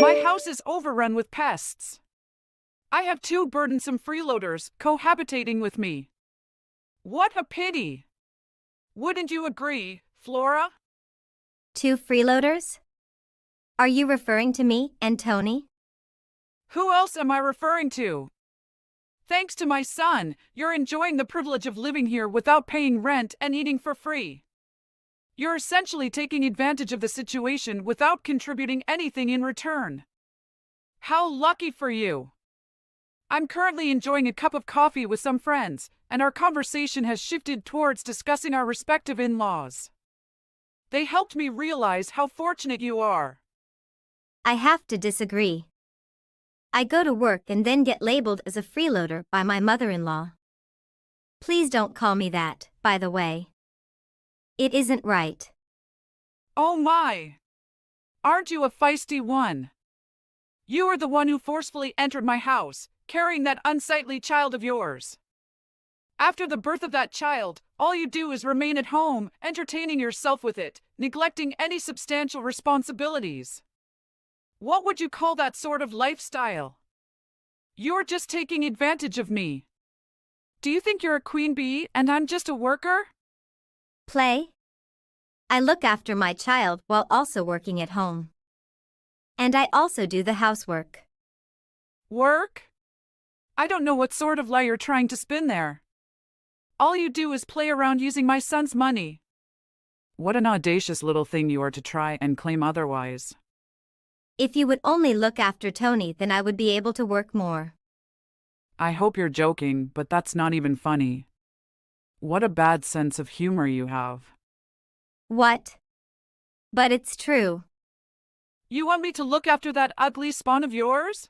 My house is overrun with pests. I have two burdensome freeloaders cohabitating with me. What a pity! Wouldn't you agree, Flora? Two freeloaders? Are you referring to me and Tony? Who else am I referring to? Thanks to my son, you're enjoying the privilege of living here without paying rent and eating for free. You're essentially taking advantage of the situation without contributing anything in return. How lucky for you! I'm currently enjoying a cup of coffee with some friends, and our conversation has shifted towards discussing our respective in-laws. They helped me realize how fortunate you are. I have to disagree. I go to work and then get labeled as a freeloader by my mother-in-law. Please don't call me that, by the way. It isn't right. Oh my! Aren't you a feisty one? You are the one who forcefully entered my house, carrying that unsightly child of yours. After the birth of that child, all you do is remain at home, entertaining yourself with it, neglecting any substantial responsibilities. What would you call that sort of lifestyle? You're just taking advantage of me. Do you think you're a queen bee and I'm just a worker? Play? I look after my child while also working at home. And I also do the housework. Work? I don't know what sort of lie you're trying to spin there. All you do is play around using my son's money. What an audacious little thing you are to try and claim otherwise. If you would only look after Tony, then I would be able to work more. I hope you're joking, but that's not even funny. What a bad sense of humor you have. What? But it's true. You want me to look after that ugly spawn of yours?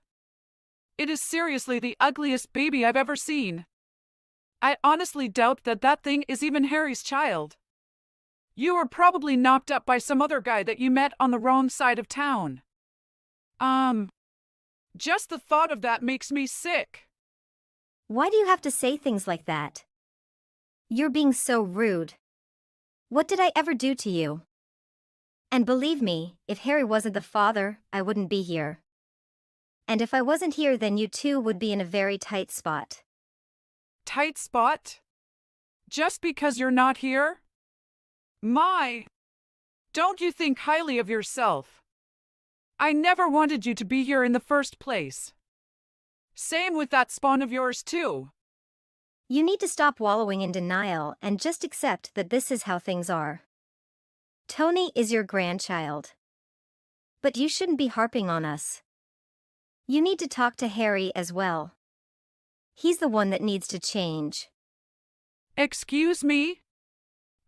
It is seriously the ugliest baby I've ever seen. I honestly doubt that that thing is even Harry's child. You were probably knocked up by some other guy that you met on the wrong side of town. Just the thought of that makes me sick. Why do you have to say things like that? You're being so rude. What did I ever do to you? And believe me, if Harry wasn't the father, I wouldn't be here. And if I wasn't here, then you two would be in a very tight spot. Tight spot? Just because you're not here? My! Don't you think highly of yourself? I never wanted you to be here in the first place. Same with that spawn of yours too. You need to stop wallowing in denial and just accept that this is how things are. Tony is your grandchild. But you shouldn't be harping on us. You need to talk to Harry as well. He's the one that needs to change. Excuse me?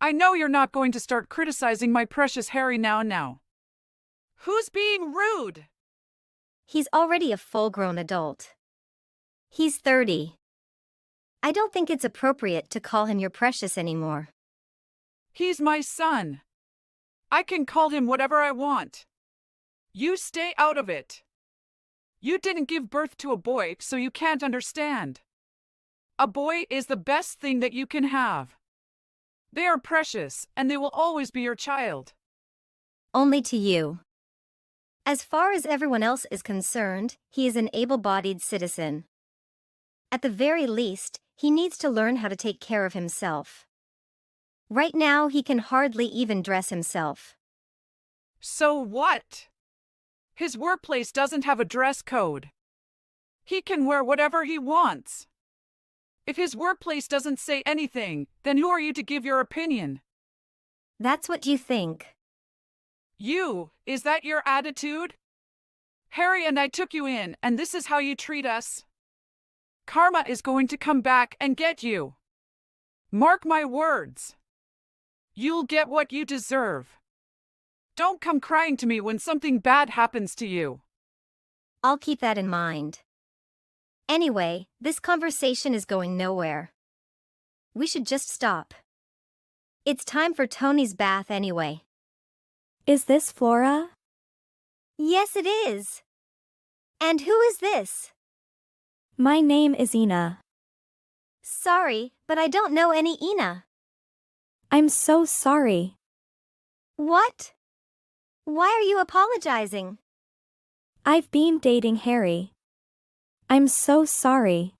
I know you're not going to start criticizing my precious Harry now. Who's being rude? He's already a full-grown adult. He's 30. I don't think it's appropriate to call him your precious anymore. He's my son. I can call him whatever I want. You stay out of it. You didn't give birth to a boy, so you can't understand. A boy is the best thing that you can have. They are precious, and they will always be your child. Only to you. As far as everyone else is concerned, he is an able-bodied citizen. At the very least, he needs to learn how to take care of himself. Right now, he can hardly even dress himself. So what? His workplace doesn't have a dress code. He can wear whatever he wants. If his workplace doesn't say anything, then who are you to give your opinion? That's what you think. Is that your attitude? Harry and I took you in, and this is how you treat us? Karma is going to come back and get you. Mark my words. You'll get what you deserve. Don't come crying to me when something bad happens to you. I'll keep that in mind. Anyway, this conversation is going nowhere. We should just stop. It's time for Tony's bath anyway. Is this Flora? Yes, it is. And who is this? My name is Ina. Sorry, but I don't know any Ina. I'm so sorry. What? Why are you apologizing? I've been dating Harry. I'm so sorry.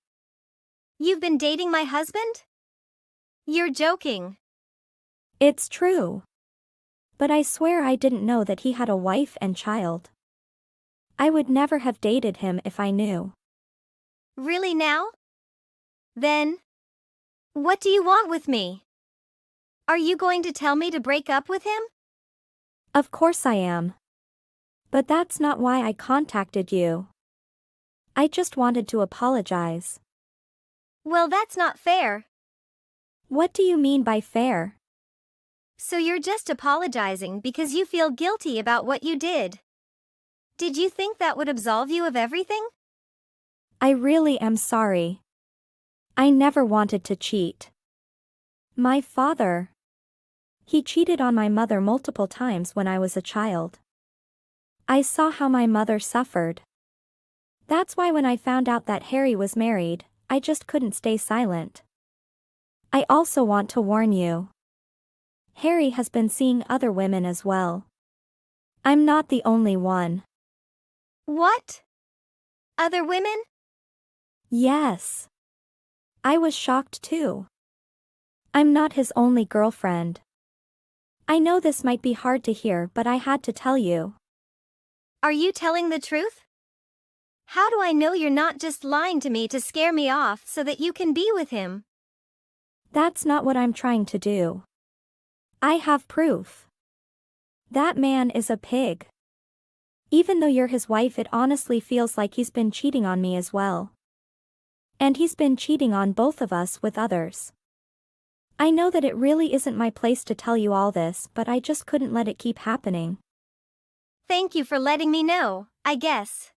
You've been dating my husband? You're joking. It's true. But I swear I didn't know that he had a wife and child. I would never have dated him if I knew. Really now? Then, what do you want with me? Are you going to tell me to break up with him? Of course I am. But that's not why I contacted you. I just wanted to apologize. Well, that's not fair. What do you mean by fair? So you're just apologizing because you feel guilty about what you did. Did you think that would absolve you of everything? I really am sorry. I never wanted to cheat. My father. He cheated on my mother multiple times when I was a child. I saw how my mother suffered. That's why when I found out that Harry was married, I just couldn't stay silent. I also want to warn you. Harry has been seeing other women as well. I'm not the only one. What? Other women? Yes. I was shocked too. I'm not his only girlfriend. I know this might be hard to hear, but I had to tell you. Are you telling the truth? How do I know you're not just lying to me to scare me off so that you can be with him? That's not what I'm trying to do. I have proof. That man is a pig. Even though you're his wife, it honestly feels like he's been cheating on me as well. And he's been cheating on both of us with others. I know that it really isn't my place to tell you all this, but I just couldn't let it keep happening. Thank you for letting me know, I guess.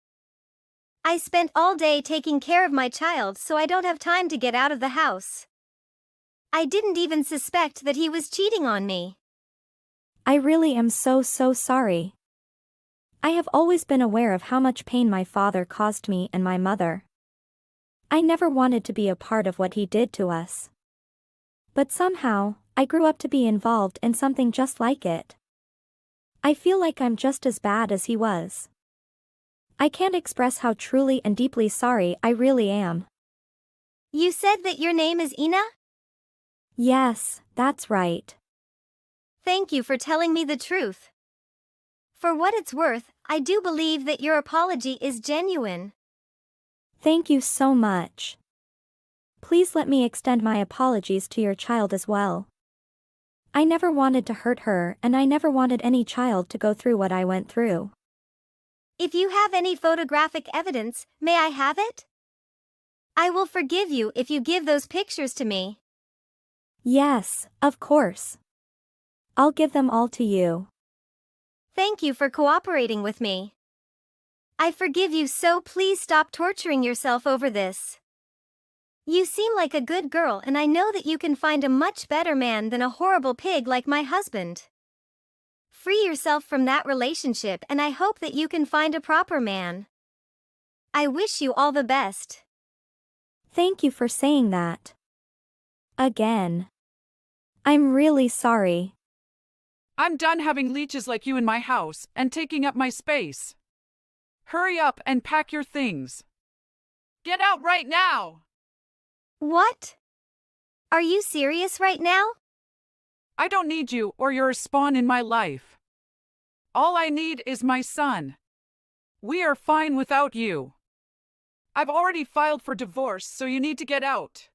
I spent all day taking care of my child, so I don't have time to get out of the house. I didn't even suspect that he was cheating on me. I really am so sorry. I have always been aware of how much pain my father caused me and my mother. I never wanted to be a part of what he did to us. But somehow, I grew up to be involved in something just like it. I feel like I'm just as bad as he was. I can't express how truly and deeply sorry I really am. You said that your name is Ina? Yes, that's right. Thank you for telling me the truth. For what it's worth, I do believe that your apology is genuine. Thank you so much. Please let me extend my apologies to your child as well. I never wanted to hurt her, and I never wanted any child to go through what I went through. If you have any photographic evidence, may I have it? I will forgive you if you give those pictures to me. Yes, of course. I'll give them all to you. Thank you for cooperating with me. I forgive you, so please stop torturing yourself over this. You seem like a good girl, and I know that you can find a much better man than a horrible pig like my husband. Free yourself from that relationship, and I hope that you can find a proper man. I wish you all the best. Thank you for saying that. Again. I'm really sorry. I'm done having leeches like you in my house and taking up my space. Hurry up and pack your things. Get out right now! What? Are you serious right now? I don't need you or your spawn in my life. All I need is my son. We are fine without you. I've already filed for divorce, so you need to get out.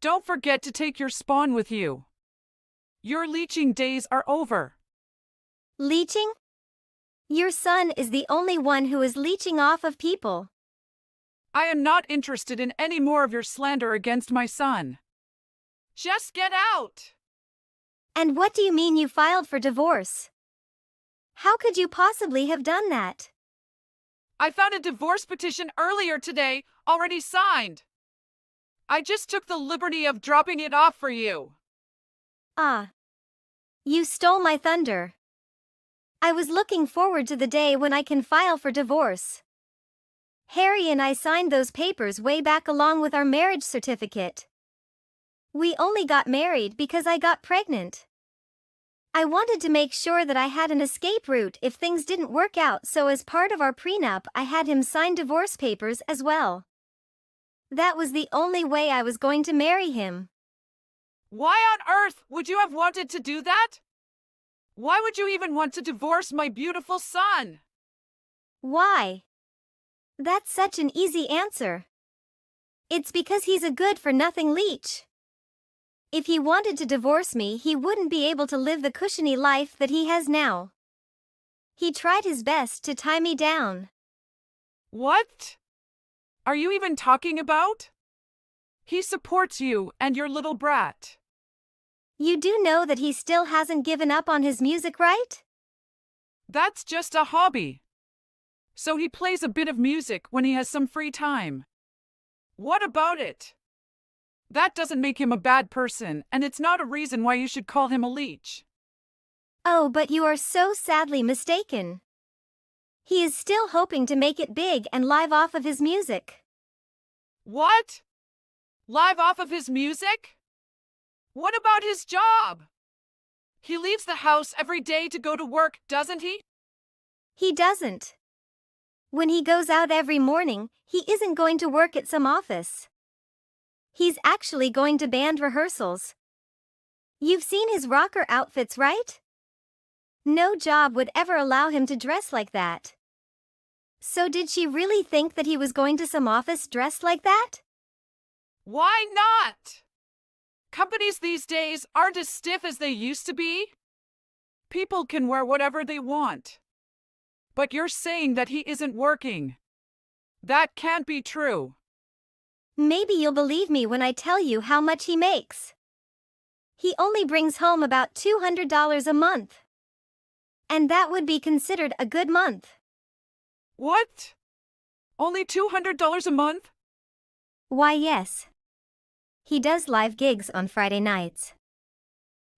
Don't forget to take your spawn with you. Your leeching days are over. Leeching? Your son is the only one who is leeching off of people. I am not interested in any more of your slander against my son. Just get out! And what do you mean you filed for divorce? How could you possibly have done that? I found a divorce petition earlier today, already signed. I just took the liberty of dropping it off for you. Ah. You stole my thunder. I was looking forward to the day when I can file for divorce. Harry and I signed those papers way back along with our marriage certificate. We only got married because I got pregnant. I wanted to make sure that I had an escape route if things didn't work out, so as part of our prenup, I had him sign divorce papers as well. That was the only way I was going to marry him. Why on earth would you have wanted to do that? Why would you even want to divorce my beautiful son? Why? That's such an easy answer. It's because he's a good-for-nothing leech. If he wanted to divorce me, he wouldn't be able to live the cushiony life that he has now. He tried his best to tie me down. What are you even talking about? He supports you and your little brat. You do know that he still hasn't given up on his music, right? That's just a hobby. So he plays a bit of music when he has some free time. What about it? That doesn't make him a bad person, and it's not a reason why you should call him a leech. Oh, but you are so sadly mistaken. He is still hoping to make it big and live off of his music. What? Live off of his music? What about his job? He leaves the house every day to go to work, doesn't he? He doesn't. When he goes out every morning, he isn't going to work at some office. He's actually going to band rehearsals. You've seen his rocker outfits, right? No job would ever allow him to dress like that. So did she really think that he was going to some office dressed like that? Why not? Companies these days aren't as stiff as they used to be. People can wear whatever they want. But you're saying that he isn't working. That can't be true. Maybe you'll believe me when I tell you how much he makes. He only brings home about $200 a month. And that would be considered a good month. What? Only $200 a month? Why, yes. He does live gigs on Friday nights.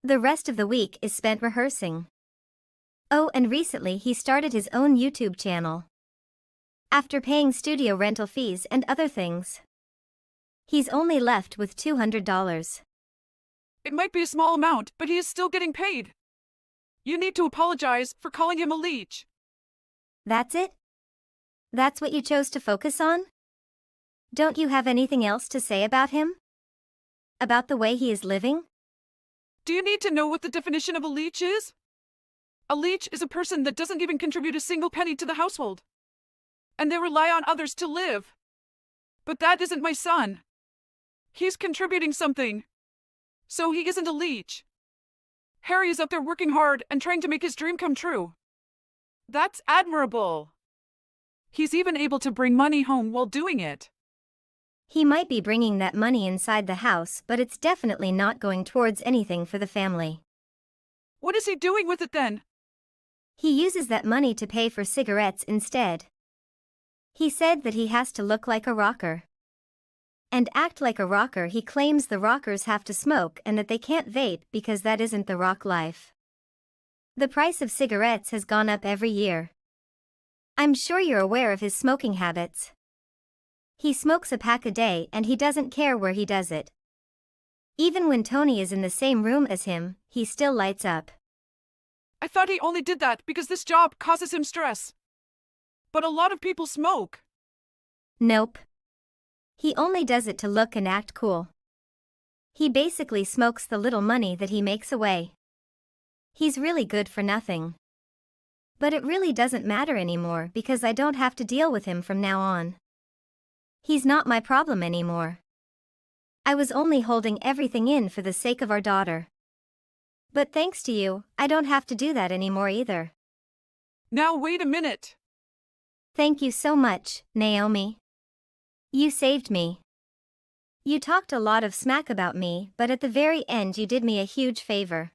The rest of the week is spent rehearsing. Oh, and recently he started his own YouTube channel. After paying studio rental fees and other things, he's only left with $200. It might be a small amount, but he is still getting paid. You need to apologize for calling him a leech. That's it? That's what you chose to focus on? Don't you have anything else to say about him? About the way he is living? Do you need to know what the definition of a leech is? A leech is a person that doesn't even contribute a single penny to the household. And they rely on others to live. But that isn't my son. He's contributing something. So he isn't a leech. Harry is up there working hard and trying to make his dream come true. That's admirable. He's even able to bring money home while doing it. He might be bringing that money inside the house, but it's definitely not going towards anything for the family. What is he doing with it then? He uses that money to pay for cigarettes instead. He said that he has to look like a rocker and act like a rocker. He claims the rockers have to smoke and that they can't vape because that isn't the rock life. The price of cigarettes has gone up every year. I'm sure you're aware of his smoking habits. He smokes a pack a day and he doesn't care where he does it. Even when Tony is in the same room as him, he still lights up. I thought he only did that because this job causes him stress. But a lot of people smoke. Nope. He only does it to look and act cool. He basically smokes the little money that he makes away. He's really good for nothing. But it really doesn't matter anymore because I don't have to deal with him from now on. He's not my problem anymore. I was only holding everything in for the sake of our daughter. But thanks to you, I don't have to do that anymore either. Now wait a minute. Thank you so much, Naomi. You saved me. You talked a lot of smack about me, but at the very end you did me a huge favor.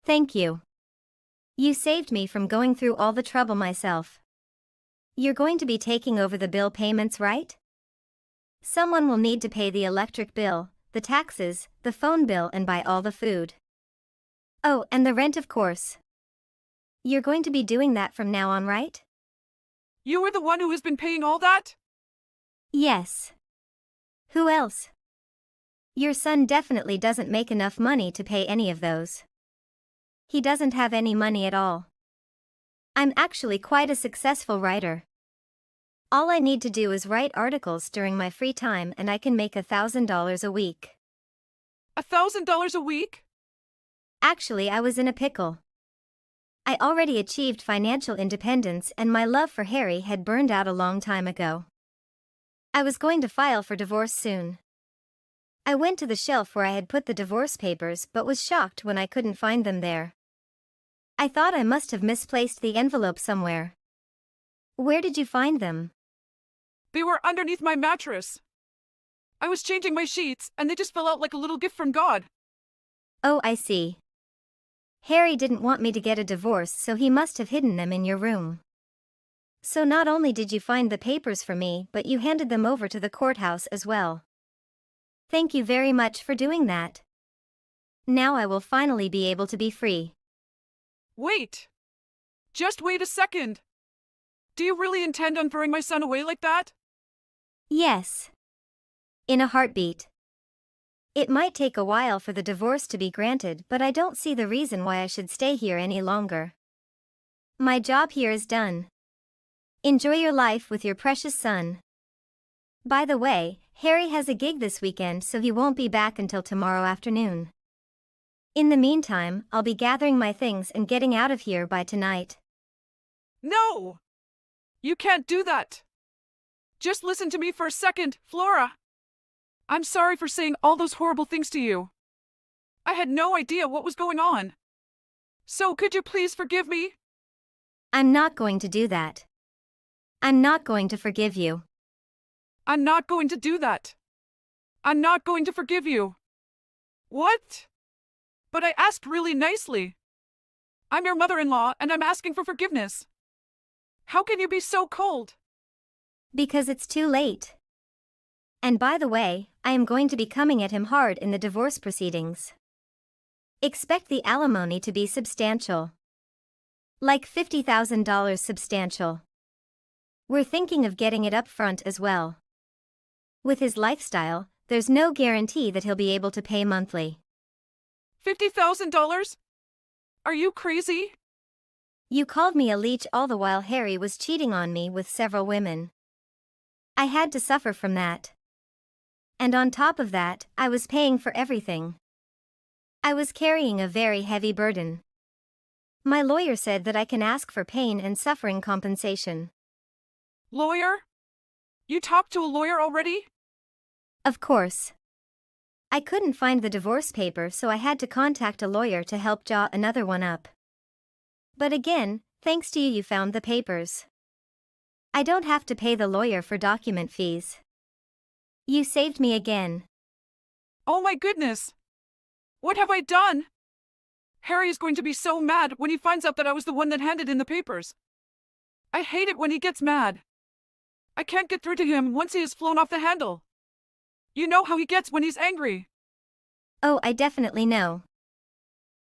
Thank you. You saved me from going through all the trouble myself. You're going to be taking over the bill payments, right? Someone will need to pay the electric bill, the taxes, the phone bill, and buy all the food. Oh, and the rent, of course. You're going to be doing that from now on, right? You were the one who has been paying all that? Yes. Who else? Your son definitely doesn't make enough money to pay any of those. He doesn't have any money at all. I'm actually quite a successful writer. All I need to do is write articles during my free time and I can make $1,000 a week. $1,000 a week? Actually, I was in a pickle. I already achieved financial independence and my love for Harry had burned out a long time ago. I was going to file for divorce soon. I went to the shelf where I had put the divorce papers but was shocked when I couldn't find them there. I thought I must have misplaced the envelope somewhere. Where did you find them? They were underneath my mattress. I was changing my sheets and they just fell out like a little gift from God. Oh, I see. Harry didn't want me to get a divorce, so he must have hidden them in your room. So not only did you find the papers for me, but you handed them over to the courthouse as well. Thank you very much for doing that. Now I will finally be able to be free. Wait! Just wait a second! Do you really intend on throwing my son away like that? Yes. In a heartbeat. It might take a while for the divorce to be granted, but I don't see the reason why I should stay here any longer. My job here is done. Enjoy your life with your precious son. By the way, Harry has a gig this weekend, so he won't be back until tomorrow afternoon. In the meantime, I'll be gathering my things and getting out of here by tonight. No! You can't do that! Just listen to me for a second, Flora. I'm sorry for saying all those horrible things to you. I had no idea what was going on. So could you please forgive me? I'm not going to do that. I'm not going to forgive you. I'm not going to do that. I'm not going to forgive you. What? But I asked really nicely. I'm your mother-in-law and I'm asking for forgiveness. How can you be so cold? Because it's too late. And by the way, I am going to be coming at him hard in the divorce proceedings. Expect the alimony to be substantial. Like $50,000 substantial. We're thinking of getting it up front as well. With his lifestyle, there's no guarantee that he'll be able to pay monthly. $50,000? Are you crazy? You called me a leech all the while Harry was cheating on me with several women. I had to suffer from that. And on top of that, I was paying for everything. I was carrying a very heavy burden. My lawyer said that I can ask for pain and suffering compensation. Lawyer? You talked to a lawyer already? Of course. I couldn't find the divorce paper, so I had to contact a lawyer to help draw another one up. But again, thanks to you, you found the papers. I don't have to pay the lawyer for document fees. You saved me again. Oh my goodness! What have I done? Harry is going to be so mad when he finds out that I was the one that handed in the papers. I hate it when he gets mad. I can't get through to him once he has flown off the handle. You know how he gets when he's angry. Oh, I definitely know.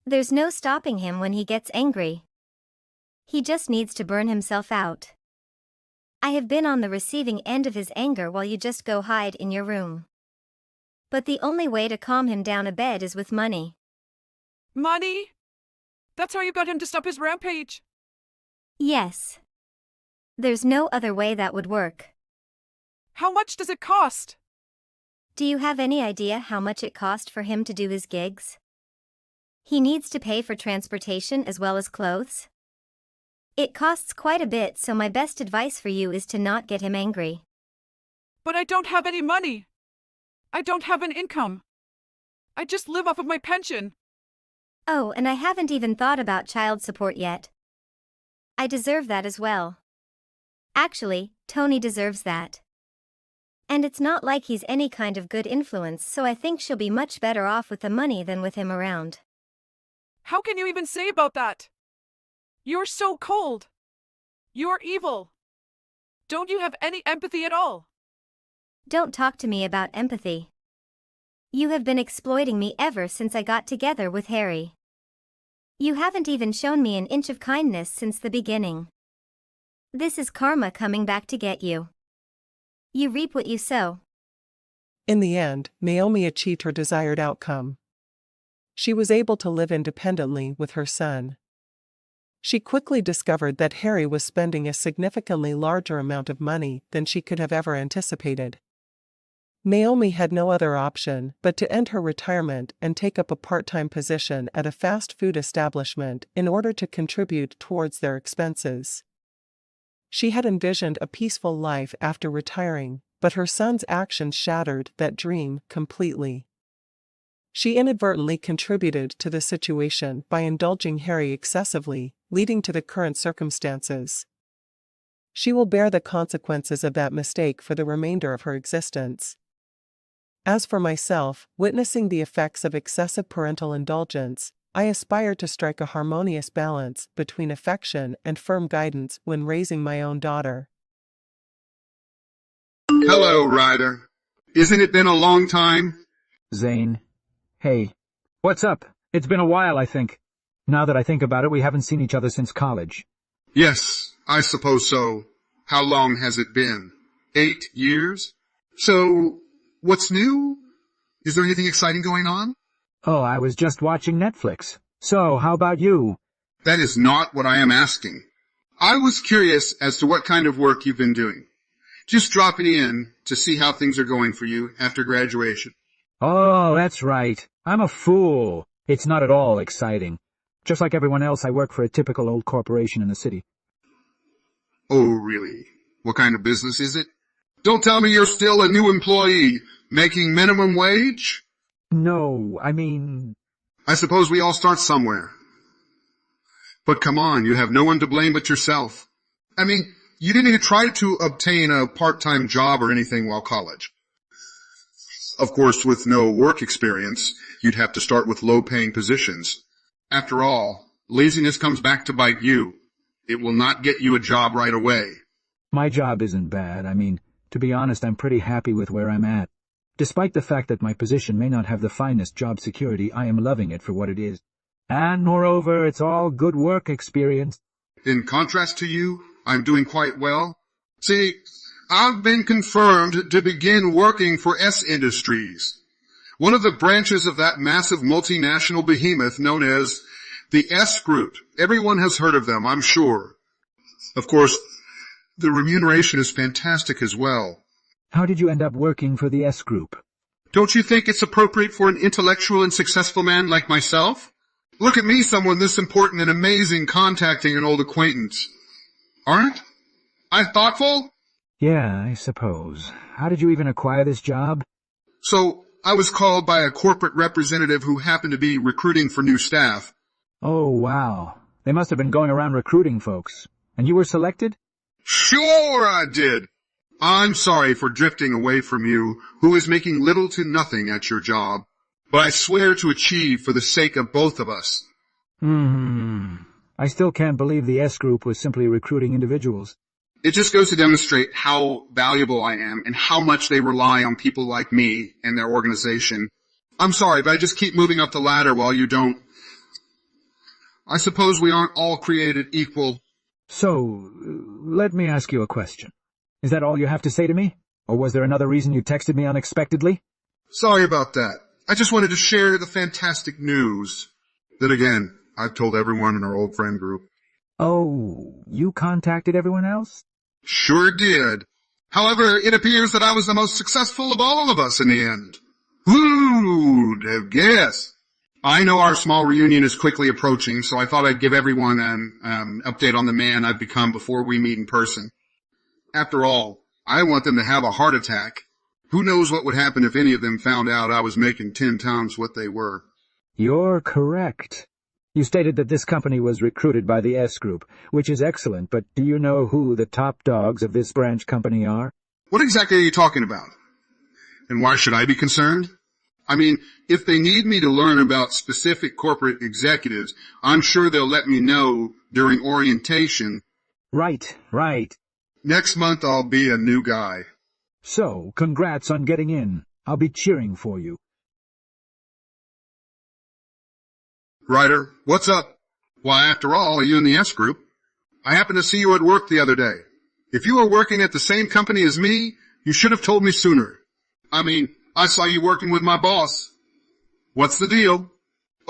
There's no stopping him when he gets angry. He just needs to burn himself out. I have been on the receiving end of his anger while you just go hide in your room. But the only way to calm him down a bed is with money. Money? That's how you got him to stop his rampage? Yes. There's no other way that would work. How much does it cost? Do you have any idea how much it cost for him to do his gigs? He needs to pay for transportation as well as clothes. It costs quite a bit, so my best advice for you is to not get him angry. But I don't have any money. I don't have an income. I just live off of my pension. Oh, and I haven't even thought about child support yet. I deserve that as well. Actually, Tony deserves that. And it's not like he's any kind of good influence, so I think she'll be much better off with the money than with him around. How can you even say about that? You're so cold. You're evil. Don't you have any empathy at all? Don't talk to me about empathy. You have been exploiting me ever since I got together with Harry. You haven't even shown me an inch of kindness since the beginning. This is karma coming back to get you. You reap what you sow. In the end, Naomi achieved her desired outcome. she was able to live independently with her son. She quickly discovered that Harry was spending a significantly larger amount of money than she could have ever anticipated. Naomi had no other option but to end her retirement and take up a part-time position at a fast food establishment in order to contribute towards their expenses. She had envisioned a peaceful life after retiring, but her son's actions shattered that dream completely. She inadvertently contributed to the situation by indulging Harry excessively, leading to the current circumstances. She will bear the consequences of that mistake for the remainder of her existence. As for myself, witnessing the effects of excessive parental indulgence, I aspire to strike a harmonious balance between affection and firm guidance when raising my own daughter. Hello, Ryder. Isn't it been a long time? Zane. Hey. What's up? It's been a while, I think. Now that I think about it, we haven't seen each other since college. Yes, I suppose so. How long has it been? 8 years? So, what's new? Is there anything exciting going on? Oh, I was just watching Netflix. So, how about you? That is not what I am asking. I was curious as to what kind of work you've been doing. Just dropping in to see how things are going for you after graduation. Oh, that's right. I'm a fool. It's not at all exciting. Just like everyone else, I work for a typical old corporation in the city. Oh, really? What kind of business is it? Don't tell me you're still a new employee, making minimum wage? No, I mean... I suppose we all start somewhere. But come on, you have no one to blame but yourself. I mean, you didn't even try to obtain a part-time job or anything while college. Of course, with no work experience, you'd have to start with low-paying positions. After all, laziness comes back to bite you. It will not get you a job right away. My job isn't bad. I mean, to be honest, I'm pretty happy with where I'm at. Despite the fact that my position may not have the finest job security, I am loving it for what it is. And moreover, it's all good work experience. In contrast to you, I'm doing quite well. See, I've been confirmed to begin working for S Industries, one of the branches of that massive multinational behemoth known as the S Group. Everyone has heard of them, I'm sure. Of course, the remuneration is fantastic as well. How did you end up working for the S Group? Don't you think it's appropriate for an intellectual and successful man like myself? Look at me, someone this important and amazing, contacting an old acquaintance. Aren't I thoughtful? Yeah, I suppose. How did you even acquire this job? So, I was called by a corporate representative who happened to be recruiting for new staff. Oh, wow. They must have been going around recruiting folks. And you were selected? Sure I did. I'm sorry for drifting away from you, who is making little to nothing at your job. But I swear to achieve for the sake of both of us. I still can't believe the S Group was simply recruiting individuals. It just goes to demonstrate how valuable I am and how much they rely on people like me and their organization. I'm sorry, but I just keep moving up the ladder while you don't. I suppose we aren't all created equal. So, let me ask you a question. Is that all you have to say to me? Or was there another reason you texted me unexpectedly? Sorry about that. I just wanted to share the fantastic news. Then again, I've told everyone in our old friend group. Oh, you contacted everyone else? Sure did. However, it appears that I was the most successful of all of us in the end. Who'd have guessed? I know our small reunion is quickly approaching, so I thought I'd give everyone an update on the man I've become before we meet in person. After all, I want them to have a heart attack. Who knows what would happen if any of them found out I was making 10 times what they were. You're correct. You stated that this company was recruited by the S Group, which is excellent, but do you know who the top dogs of this branch company are? What exactly are you talking about? And why should I be concerned? I mean, if they need me to learn about specific corporate executives, I'm sure they'll let me know during orientation. Right. Next month I'll be a new guy. So, congrats on getting in. I'll be cheering for you. Ryder, what's up? Why, after all, are you in the S Group? I happened to see you at work the other day. If you are working at the same company as me, you should have told me sooner. I mean, I saw you working with my boss. What's the deal?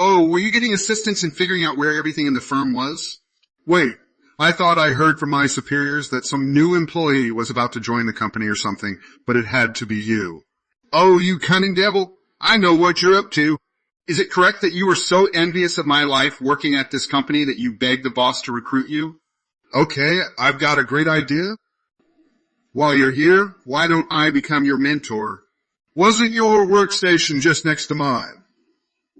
Oh, were you getting assistance in figuring out where everything in the firm was? Wait, I thought I heard from my superiors that some new employee was about to join the company or something, but it had to be you. Oh, you cunning devil, I know what you're up to. Is it correct that you were so envious of my life working at this company that you begged the boss to recruit you? Okay, I've got a great idea. While you're here, why don't I become your mentor? Wasn't your workstation just next to mine?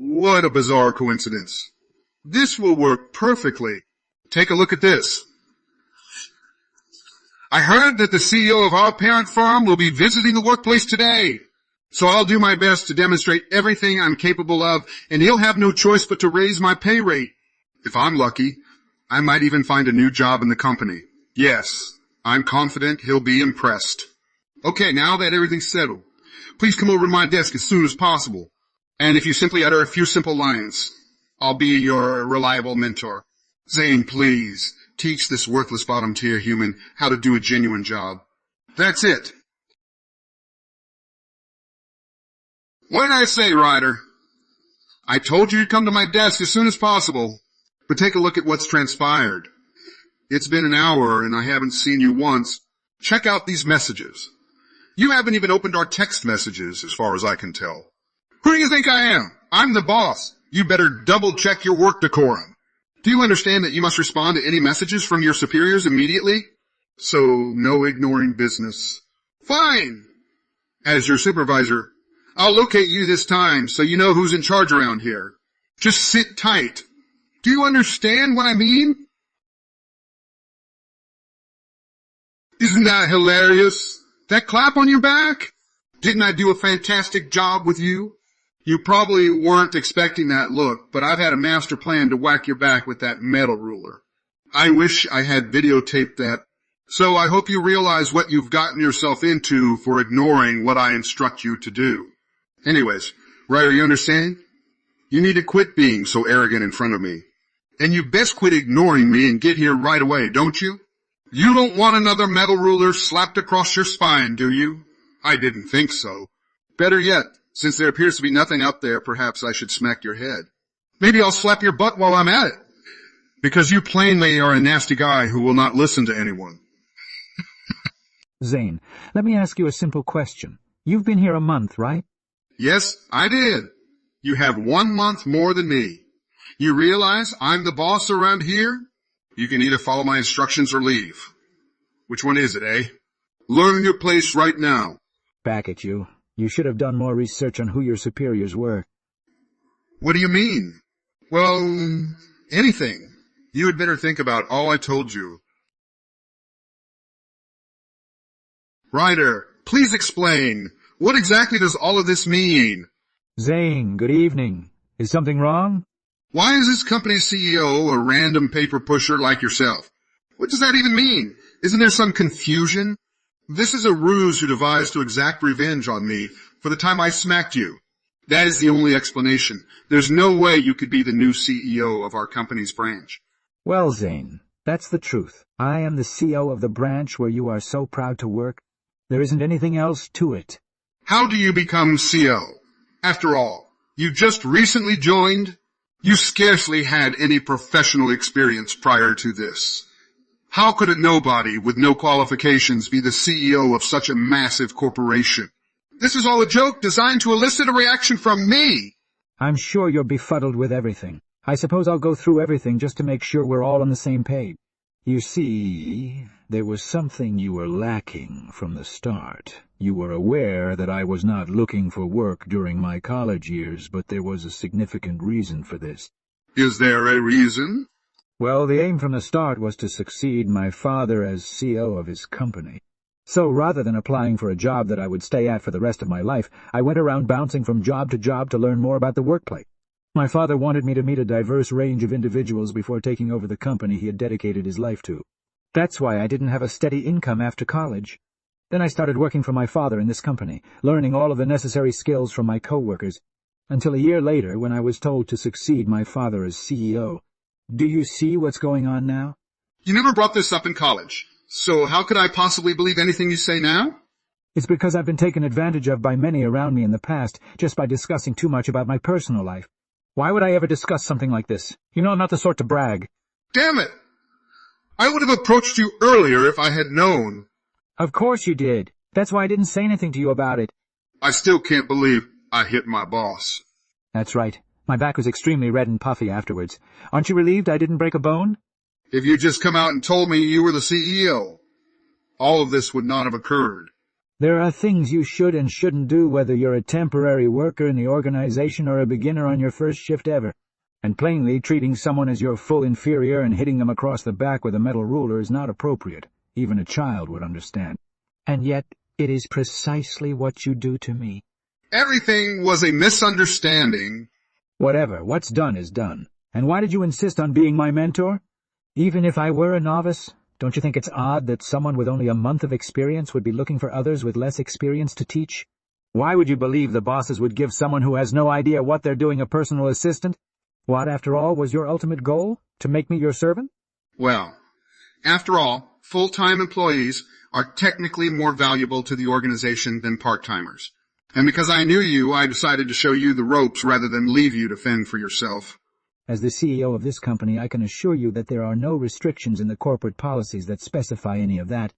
What a bizarre coincidence. This will work perfectly. Take a look at this. I heard that the CEO of our parent firm will be visiting the workplace today. So I'll do my best to demonstrate everything I'm capable of, and he'll have no choice but to raise my pay rate. If I'm lucky, I might even find a new job in the company. Yes, I'm confident he'll be impressed. Okay, now that everything's settled, please come over to my desk as soon as possible. And if you simply utter a few simple lines, I'll be your reliable mentor. Zane, please, teach this worthless bottom-tier human how to do a genuine job. That's it. What did I say, Ryder? I told you to come to my desk as soon as possible. But take a look at what's transpired. It's been an hour and I haven't seen you once. Check out these messages. You haven't even opened our text messages as far as I can tell. Who do you think I am? I'm the boss. You better double-check your work decorum. Do you understand that you must respond to any messages from your superiors immediately? So, no ignoring business. Fine. As your supervisor, I'll locate you this time so you know who's in charge around here. Just sit tight. Do you understand what I mean? Isn't that hilarious? That clap on your back? Didn't I do a fantastic job with you? You probably weren't expecting that look, but I've had a master plan to whack your back with that metal ruler. I wish I had videotaped that. So I hope you realize what you've gotten yourself into for ignoring what I instruct you to do. Anyways, Ryder, you understand? You need to quit being so arrogant in front of me. And you best quit ignoring me and get here right away, don't you? You don't want another metal ruler slapped across your spine, do you? I didn't think so. Better yet, since there appears to be nothing up there, perhaps I should smack your head. Maybe I'll slap your butt while I'm at it. Because you plainly are a nasty guy who will not listen to anyone. Zane, let me ask you a simple question. You've been here a month, right? Yes, I did. You have 1 month more than me. You realize I'm the boss around here? You can either follow my instructions or leave. Which one is it, eh? Learn your place right now. Back at you. You should have done more research on who your superiors were. What do you mean? Well, anything. You had better think about all I told you. Ryder, please explain. What exactly does all of this mean? Zane, good evening. Is something wrong? Why is this company's CEO a random paper pusher like yourself? What does that even mean? Isn't there some confusion? This is a ruse you devised to exact revenge on me for the time I smacked you. That is the only explanation. There's no way you could be the new CEO of our company's branch. Well, Zane, that's the truth. I am the CEO of the branch where you are so proud to work. There isn't anything else to it. How do you become CEO? After all, you just recently joined. You scarcely had any professional experience prior to this. How could a nobody with no qualifications be the CEO of such a massive corporation? This is all a joke designed to elicit a reaction from me. I'm sure you're befuddled with everything. I suppose I'll go through everything just to make sure we're all on the same page. You see, there was something you were lacking from the start. You were aware that I was not looking for work during my college years, but there was a significant reason for this. Is there a reason? Well, the aim from the start was to succeed my father as CEO of his company. So rather than applying for a job that I would stay at for the rest of my life, I went around bouncing from job to job to learn more about the workplace. My father wanted me to meet a diverse range of individuals before taking over the company he had dedicated his life to. That's why I didn't have a steady income after college. Then I started working for my father in this company, learning all of the necessary skills from my co-workers, until a year later when I was told to succeed my father as CEO. Do you see what's going on now? You never brought this up in college, so how could I possibly believe anything you say now? It's because I've been taken advantage of by many around me in the past, just by discussing too much about my personal life. Why would I ever discuss something like this? You know I'm not the sort to brag. Damn it! I would have approached you earlier if I had known. Of course you did. That's why I didn't say anything to you about it. I still can't believe I hit my boss. That's right. My back was extremely red and puffy afterwards. Aren't you relieved I didn't break a bone? If you'd just come out and told me you were the CEO, all of this would not have occurred. There are things you should and shouldn't do whether you're a temporary worker in the organization or a beginner on your first shift ever. And plainly, treating someone as your full inferior and hitting them across the back with a metal ruler is not appropriate. Even a child would understand. And yet, it is precisely what you do to me. Everything was a misunderstanding. Whatever, what's done is done. And why did you insist on being my mentor? Even if I were a novice, don't you think it's odd that someone with only a month of experience would be looking for others with less experience to teach? Why would you believe the bosses would give someone who has no idea what they're doing a personal assistant? What, after all, was your ultimate goal? To make me your servant? Well, after all, full-time employees are technically more valuable to the organization than part-timers. And because I knew you, I decided to show you the ropes rather than leave you to fend for yourself. As the CEO of this company, I can assure you that there are no restrictions in the corporate policies that specify any of that.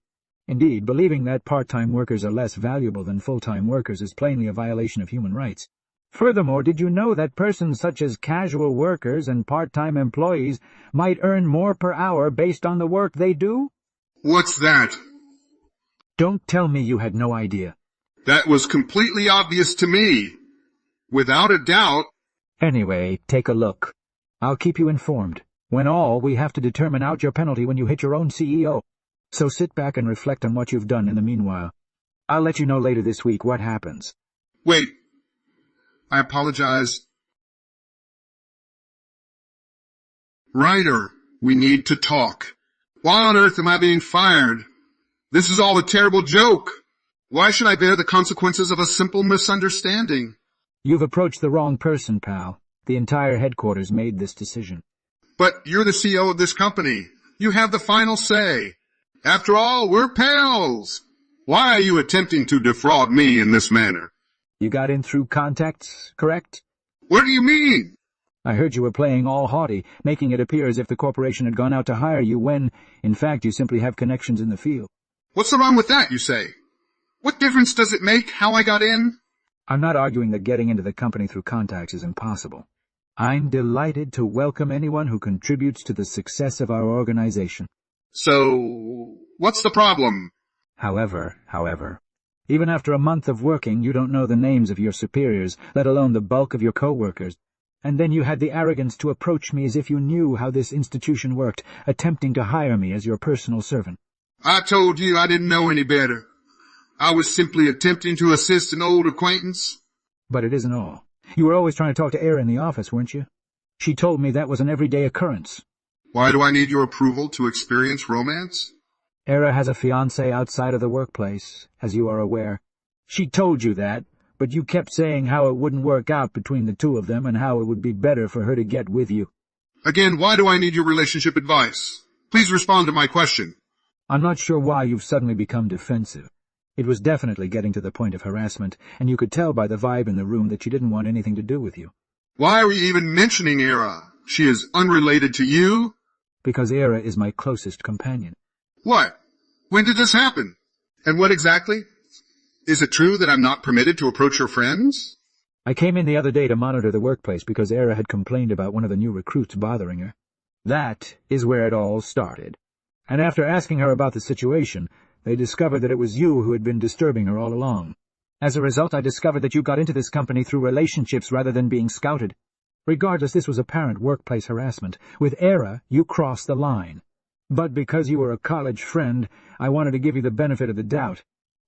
Indeed, believing that part-time workers are less valuable than full-time workers is plainly a violation of human rights. Furthermore, did you know that persons such as casual workers and part-time employees might earn more per hour based on the work they do? What's that? Don't tell me you had no idea. That was completely obvious to me. Without a doubt. Anyway, take a look. I'll keep you informed. When all, we have to determine out your penalty when you hit your own CEO. So sit back and reflect on what you've done in the meanwhile. I'll let you know later this week what happens. Wait. I apologize. Ryder, we need to talk. Why on earth am I being fired? This is all a terrible joke. Why should I bear the consequences of a simple misunderstanding? You've approached the wrong person, pal. The entire headquarters made this decision. But you're the CEO of this company. You have the final say. After all, we're pals. Why are you attempting to defraud me in this manner? You got in through contacts, correct? What do you mean? I heard you were playing all haughty, making it appear as if the corporation had gone out to hire you when, in fact, you simply have connections in the field. What's the wrong with that, you say? What difference does it make how I got in? I'm not arguing that getting into the company through contacts is impossible. I'm delighted to welcome anyone who contributes to the success of our organization. So, what's the problem? However, even after a month of working, you don't know the names of your superiors, let alone the bulk of your co-workers. And then you had the arrogance to approach me as if you knew how this institution worked, attempting to hire me as your personal servant. I told you I didn't know any better. I was simply attempting to assist an old acquaintance. But it isn't all. You were always trying to talk to Era in the office, weren't you? She told me that was an everyday occurrence. Why do I need your approval to experience romance? Era has a fiancé outside of the workplace, as you are aware. She told you that, but you kept saying how it wouldn't work out between the two of them and how it would be better for her to get with you. Again, why do I need your relationship advice? Please respond to my question. I'm not sure why you've suddenly become defensive. It was definitely getting to the point of harassment, and you could tell by the vibe in the room that she didn't want anything to do with you. Why are you even mentioning Era? She is unrelated to you? Because Era is my closest companion. What? When did this happen? And what exactly? Is it true that I'm not permitted to approach your friends? I came in the other day to monitor the workplace because Era had complained about one of the new recruits bothering her. That is where it all started. And after asking her about the situation, they discovered that it was you who had been disturbing her all along. As a result, I discovered that you got into this company through relationships rather than being scouted. Regardless, this was apparent workplace harassment. With Era, you crossed the line. But because you were a college friend, I wanted to give you the benefit of the doubt.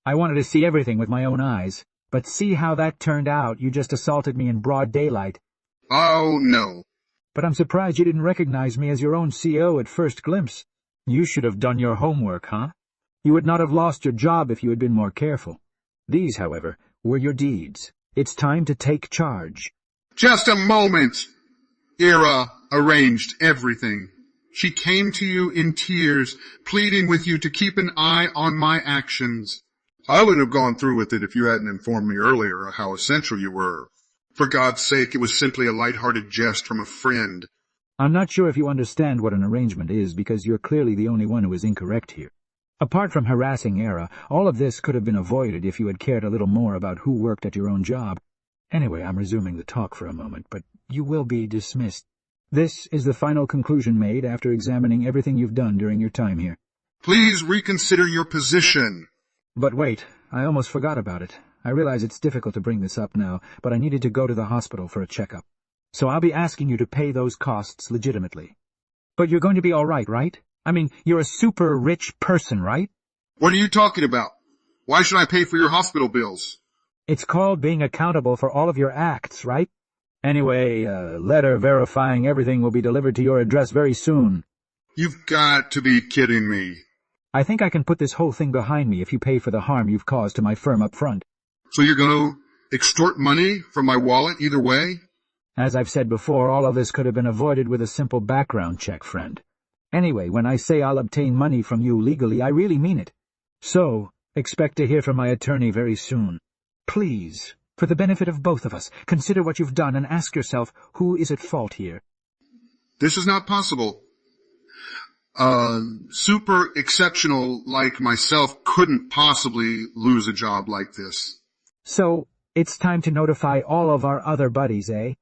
I wanted to see everything with my own eyes. But see how that turned out. You just assaulted me in broad daylight. Oh, no. But I'm surprised you didn't recognize me as your own CEO at first glimpse. You should have done your homework, huh? You would not have lost your job if you had been more careful. These, however, were your deeds. It's time to take charge. Just a moment. Era arranged everything. She came to you in tears, pleading with you to keep an eye on my actions. I would have gone through with it if you hadn't informed me earlier how essential you were. For God's sake, it was simply a light-hearted jest from a friend. I'm not sure if you understand what an arrangement is, because you're clearly the only one who is incorrect here. Apart from harassing Era, all of this could have been avoided if you had cared a little more about who worked at your own job. Anyway, I'm resuming the talk for a moment, but you will be dismissed. This is the final conclusion made after examining everything you've done during your time here. Please reconsider your position. But wait, I almost forgot about it. I realize it's difficult to bring this up now, but I needed to go to the hospital for a checkup. So I'll be asking you to pay those costs legitimately. But you're going to be all right, right? I mean, you're a super rich person, right? What are you talking about? Why should I pay for your hospital bills? It's called being accountable for all of your acts, right? Anyway, a letter verifying everything will be delivered to your address very soon. You've got to be kidding me. I think I can put this whole thing behind me if you pay for the harm you've caused to my firm up front. So you're going to extort money from my wallet either way? As I've said before, all of this could have been avoided with a simple background check, friend. Anyway, when I say I'll obtain money from you legally, I really mean it. So, expect to hear from my attorney very soon. Please, for the benefit of both of us, consider what you've done and ask yourself, who is at fault here? This is not possible. Super exceptional like myself couldn't possibly lose a job like this. So, it's time to notify all of our other buddies, eh?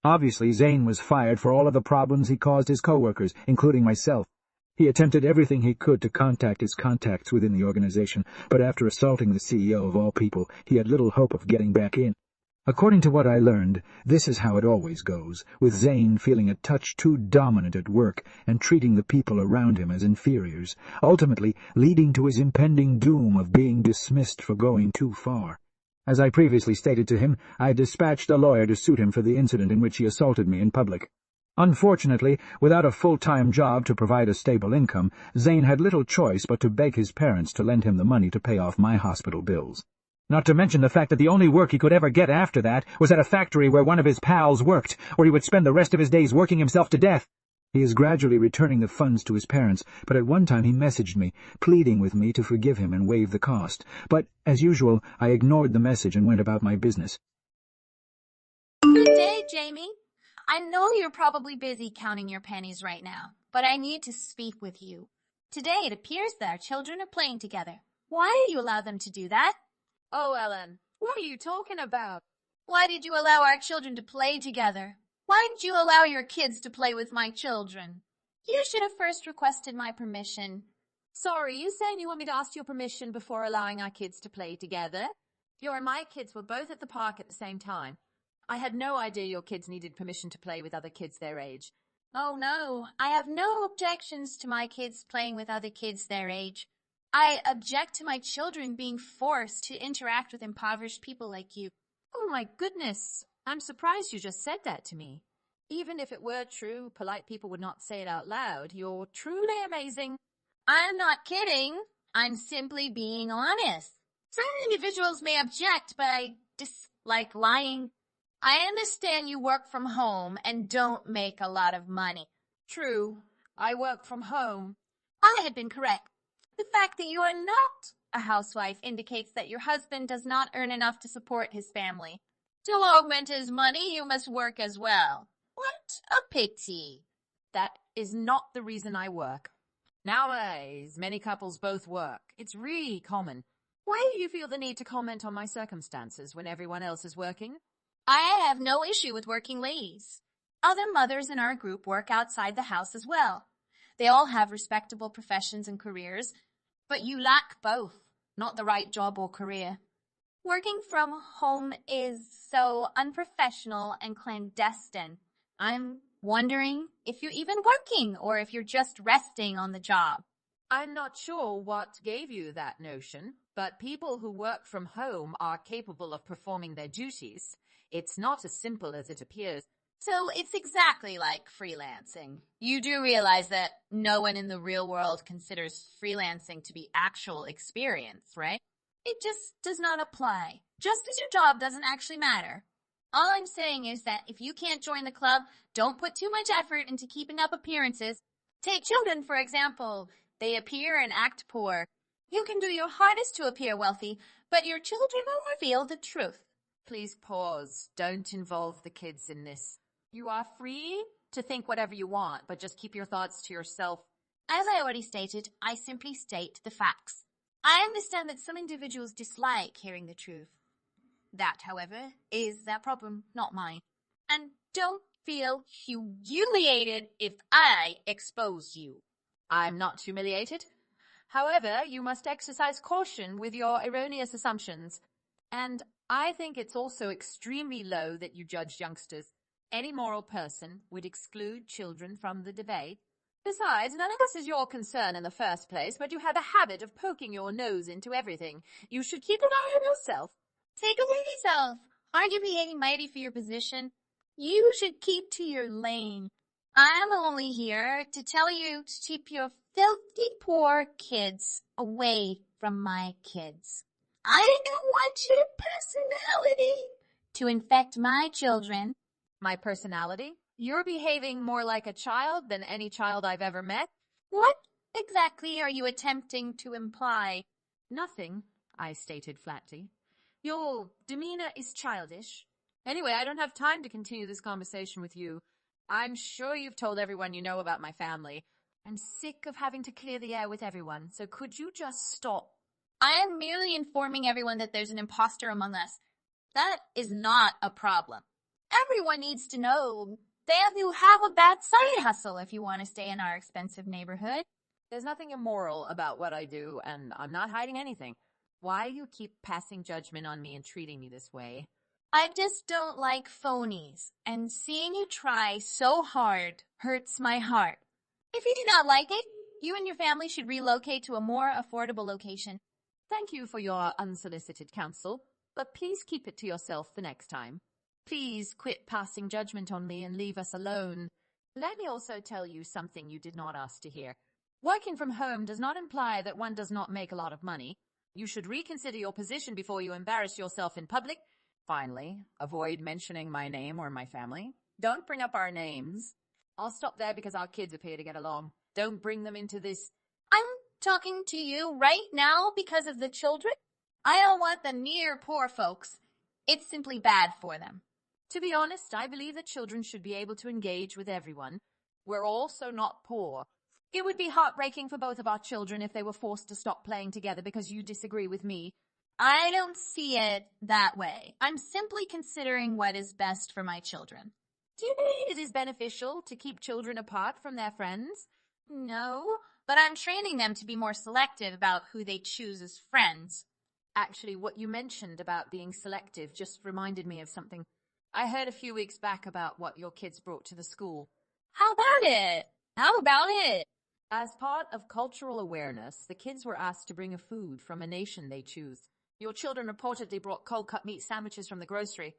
Obviously, Zane was fired for all of the problems he caused his coworkers, including myself. He attempted everything he could to contact his contacts within the organization, but after assaulting the CEO of all people, he had little hope of getting back in. According to what I learned, this is how it always goes, with Zane feeling a touch too dominant at work and treating the people around him as inferiors, ultimately leading to his impending doom of being dismissed for going too far. As I previously stated to him, I dispatched a lawyer to suit him for the incident in which he assaulted me in public. Unfortunately, without a full-time job to provide a stable income, Zane had little choice but to beg his parents to lend him the money to pay off my hospital bills. Not to mention the fact that the only work he could ever get after that was at a factory where one of his pals worked, where he would spend the rest of his days working himself to death. He is gradually returning the funds to his parents, but at one time he messaged me, pleading with me to forgive him and waive the cost. But, as usual, I ignored the message and went about my business. Good day, Jamie. I know you're probably busy counting your pennies right now, but I need to speak with you. Today it appears that our children are playing together. Why do you allow them to do that? Oh, Ellen, what are you talking about? Why did you allow our children to play together? Why did you allow your kids to play with my children? You should have first requested my permission. Sorry, you saying you want me to ask your permission before allowing our kids to play together? Your and my kids were both at the park at the same time. I had no idea your kids needed permission to play with other kids their age. Oh no, I have no objections to my kids playing with other kids their age. I object to my children being forced to interact with impoverished people like you. Oh my goodness, I'm surprised you just said that to me. Even if it were true, polite people would not say it out loud. You're truly amazing. I'm not kidding. I'm simply being honest. Some individuals may object, but I dislike lying. I understand you work from home and don't make a lot of money. True, I work from home. I had been correct. The fact that you are not a housewife indicates that your husband does not earn enough to support his family. To augment his money, you must work as well. What a pity. That is not the reason I work. Nowadays, many couples both work. It's really common. Why do you feel the need to comment on my circumstances when everyone else is working? I have no issue with working ladies. Other mothers in our group work outside the house as well. They all have respectable professions and careers, but you lack both, not the right job or career. Working from home is so unprofessional and clandestine. I'm wondering if you're even working or if you're just resting on the job. I'm not sure what gave you that notion, but people who work from home are capable of performing their duties. It's not as simple as it appears. So it's exactly like freelancing. You do realize that no one in the real world considers freelancing to be actual experience, right? It just does not apply. Just as your job doesn't actually matter. All I'm saying is that if you can't join the club, don't put too much effort into keeping up appearances. Take children, for example. They appear and act poor. You can do your hardest to appear wealthy, but your children will reveal the truth. Please pause. Don't involve the kids in this. You are free to think whatever you want, but just keep your thoughts to yourself. As I already stated, I simply state the facts. I understand that some individuals dislike hearing the truth. That, however, is their problem, not mine. And don't feel humiliated if I expose you. I'm not humiliated. However, you must exercise caution with your erroneous assumptions. And I think it's also extremely low that you judge youngsters. Any moral person would exclude children from the debate. Besides, none of this is your concern in the first place, but you have a habit of poking your nose into everything. You should keep an eye on yourself. Take a look at yourself. Aren't you behaving mighty for your position? You should keep to your lane. I'm only here to tell you to keep your filthy poor kids away from my kids. I don't want your personality to infect my children. My personality? You're behaving more like a child than any child I've ever met. What exactly are you attempting to imply? Nothing, I stated flatly. Your demeanor is childish. Anyway, I don't have time to continue this conversation with you. I'm sure you've told everyone you know about my family. I'm sick of having to clear the air with everyone, so could you just stop? I am merely informing everyone that there's an imposter among us. That is not a problem. Everyone needs to know that you have a bad side hustle if you want to stay in our expensive neighborhood. There's nothing immoral about what I do, and I'm not hiding anything. Why do you keep passing judgment on me and treating me this way? I just don't like phonies, and seeing you try so hard hurts my heart. If you do not like it, you and your family should relocate to a more affordable location. Thank you for your unsolicited counsel, but please keep it to yourself the next time. Please quit passing judgment on me and leave us alone. Let me also tell you something you did not ask to hear. Working from home does not imply that one does not make a lot of money. You should reconsider your position before you embarrass yourself in public. Finally, avoid mentioning my name or my family. Don't bring up our names. I'll stop there because our kids appear to get along. Don't bring them into this. I'm talking to you right now because of the children. I don't want them near poor folks. It's simply bad for them. To be honest, I believe that children should be able to engage with everyone. We're also not poor. It would be heartbreaking for both of our children if they were forced to stop playing together because you disagree with me. I don't see it that way. I'm simply considering what is best for my children. Do you think it is beneficial to keep children apart from their friends? No, but I'm training them to be more selective about who they choose as friends. Actually, what you mentioned about being selective just reminded me of something. I heard a few weeks back about what your kids brought to the school. How about it? How about it? As part of cultural awareness, the kids were asked to bring a food from a nation they choose. Your children reportedly brought cold-cut meat sandwiches from the grocery.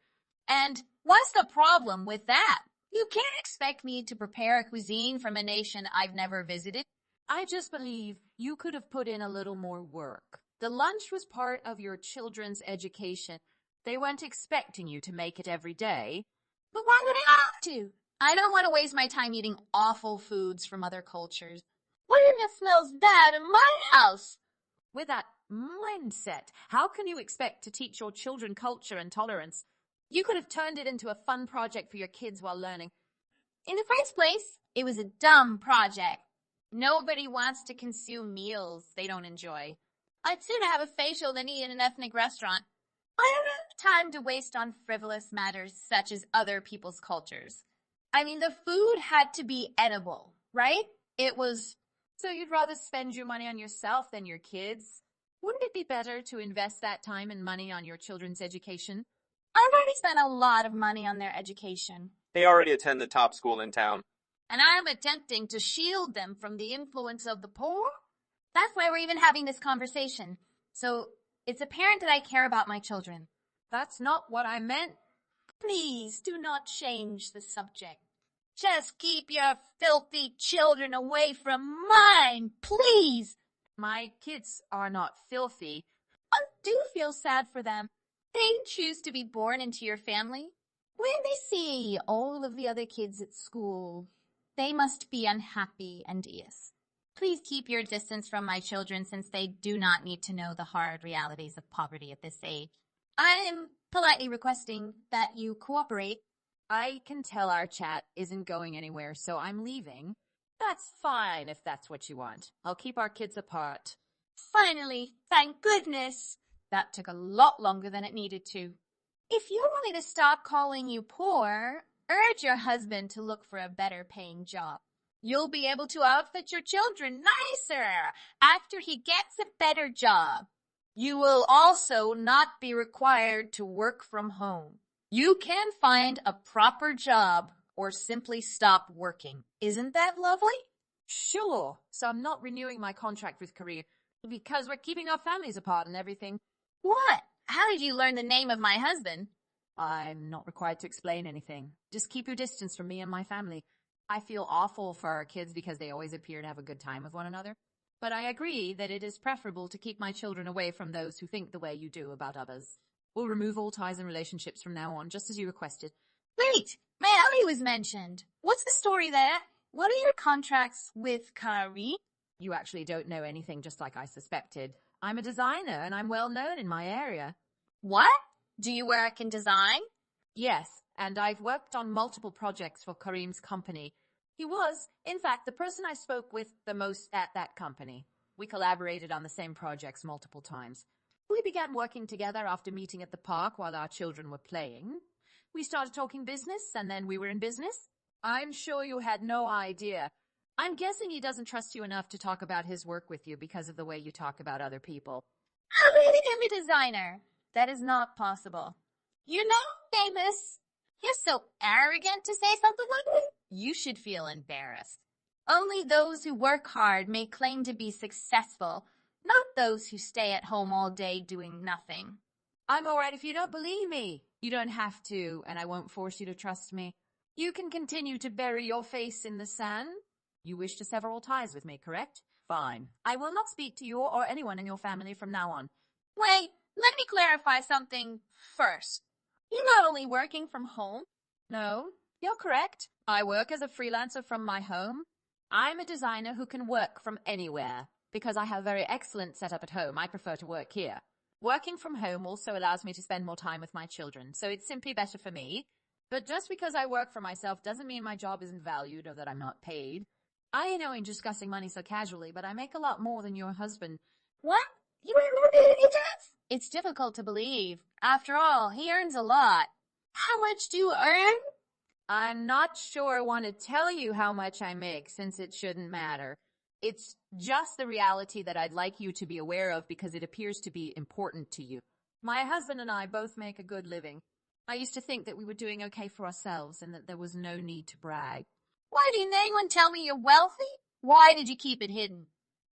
And what's the problem with that? You can't expect me to prepare a cuisine from a nation I've never visited. I just believe you could have put in a little more work. The lunch was part of your children's education. They weren't expecting you to make it every day. But why would I have to? I don't want to waste my time eating awful foods from other cultures. What if it smells bad in my house? With that mindset, how can you expect to teach your children culture and tolerance? You could have turned it into a fun project for your kids while learning. In the first place, it was a dumb project. Nobody wants to consume meals they don't enjoy. I'd sooner have a facial than eat in an ethnic restaurant. I don't have time to waste on frivolous matters such as other people's cultures. I mean, the food had to be edible, right? It was... So you'd rather spend your money on yourself than your kids? Wouldn't it be better to invest that time and money on your children's education? I've already spent a lot of money on their education. They already attend the top school in town. And I'm attempting to shield them from the influence of the poor? That's why we're even having this conversation. So it's apparent that I care about my children. That's not what I meant. Please do not change the subject. Just keep your filthy children away from mine, please. My kids are not filthy. I do feel sad for them. They choose to be born into your family. When they see all of the other kids at school, they must be unhappy and yes. Please keep your distance from my children since they do not need to know the hard realities of poverty at this age. I am politely requesting that you cooperate. I can tell our chat isn't going anywhere, so I'm leaving. That's fine if that's what you want. I'll keep our kids apart. Finally, thank goodness. That took a lot longer than it needed to. If you want me to stop calling you poor, urge your husband to look for a better paying job. You'll be able to outfit your children nicer after he gets a better job. You will also not be required to work from home. You can find a proper job or simply stop working. Isn't that lovely? Sure. So I'm not renewing my contract with Korea because we're keeping our families apart and everything. What? How did you learn the name of my husband? I'm not required to explain anything. Just keep your distance from me and my family. I feel awful for our kids because they always appear to have a good time with one another. But I agree that it is preferable to keep my children away from those who think the way you do about others. We'll remove all ties and relationships from now on, just as you requested. Wait, Mary was mentioned. What's the story there? What are your contracts with Kari? You actually don't know anything, just like I suspected. I'm a designer and I'm well known in my area. What? Do you work in design? Yes, and I've worked on multiple projects for Kareem's company. He was, in fact, the person I spoke with the most at that company. We collaborated on the same projects multiple times. We began working together after meeting at the park while our children were playing. We started talking business, and then we were in business. I'm sure you had no idea. I'm guessing he doesn't trust you enough to talk about his work with you because of the way you talk about other people. I really am a designer. That is not possible. You know, Amos, you're so arrogant to say something like that. You should feel embarrassed. Only those who work hard may claim to be successful, not those who stay at home all day doing nothing. I'm all right if you don't believe me. You don't have to, and I won't force you to trust me. You can continue to bury your face in the sand. You wish to sever all ties with me, correct? Fine. I will not speak to you or anyone in your family from now on. Wait, let me clarify something first. You're not only working from home. No, you're correct. I work as a freelancer from my home. I'm a designer who can work from anywhere. Because I have a very excellent setup at home, I prefer to work here. Working from home also allows me to spend more time with my children, so it's simply better for me. But just because I work for myself doesn't mean my job isn't valued or that I'm not paid. I know I'm discussing money so casually, but I make a lot more than your husband. What? You earn more than he does? It's difficult to believe. After all, he earns a lot. How much do you earn? I'm not sure I want to tell you how much I make, since it shouldn't matter. It's just the reality that I'd like you to be aware of because it appears to be important to you. My husband and I both make a good living. I used to think that we were doing okay for ourselves and that there was no need to brag. Why didn't anyone tell me you're wealthy? Why did you keep it hidden?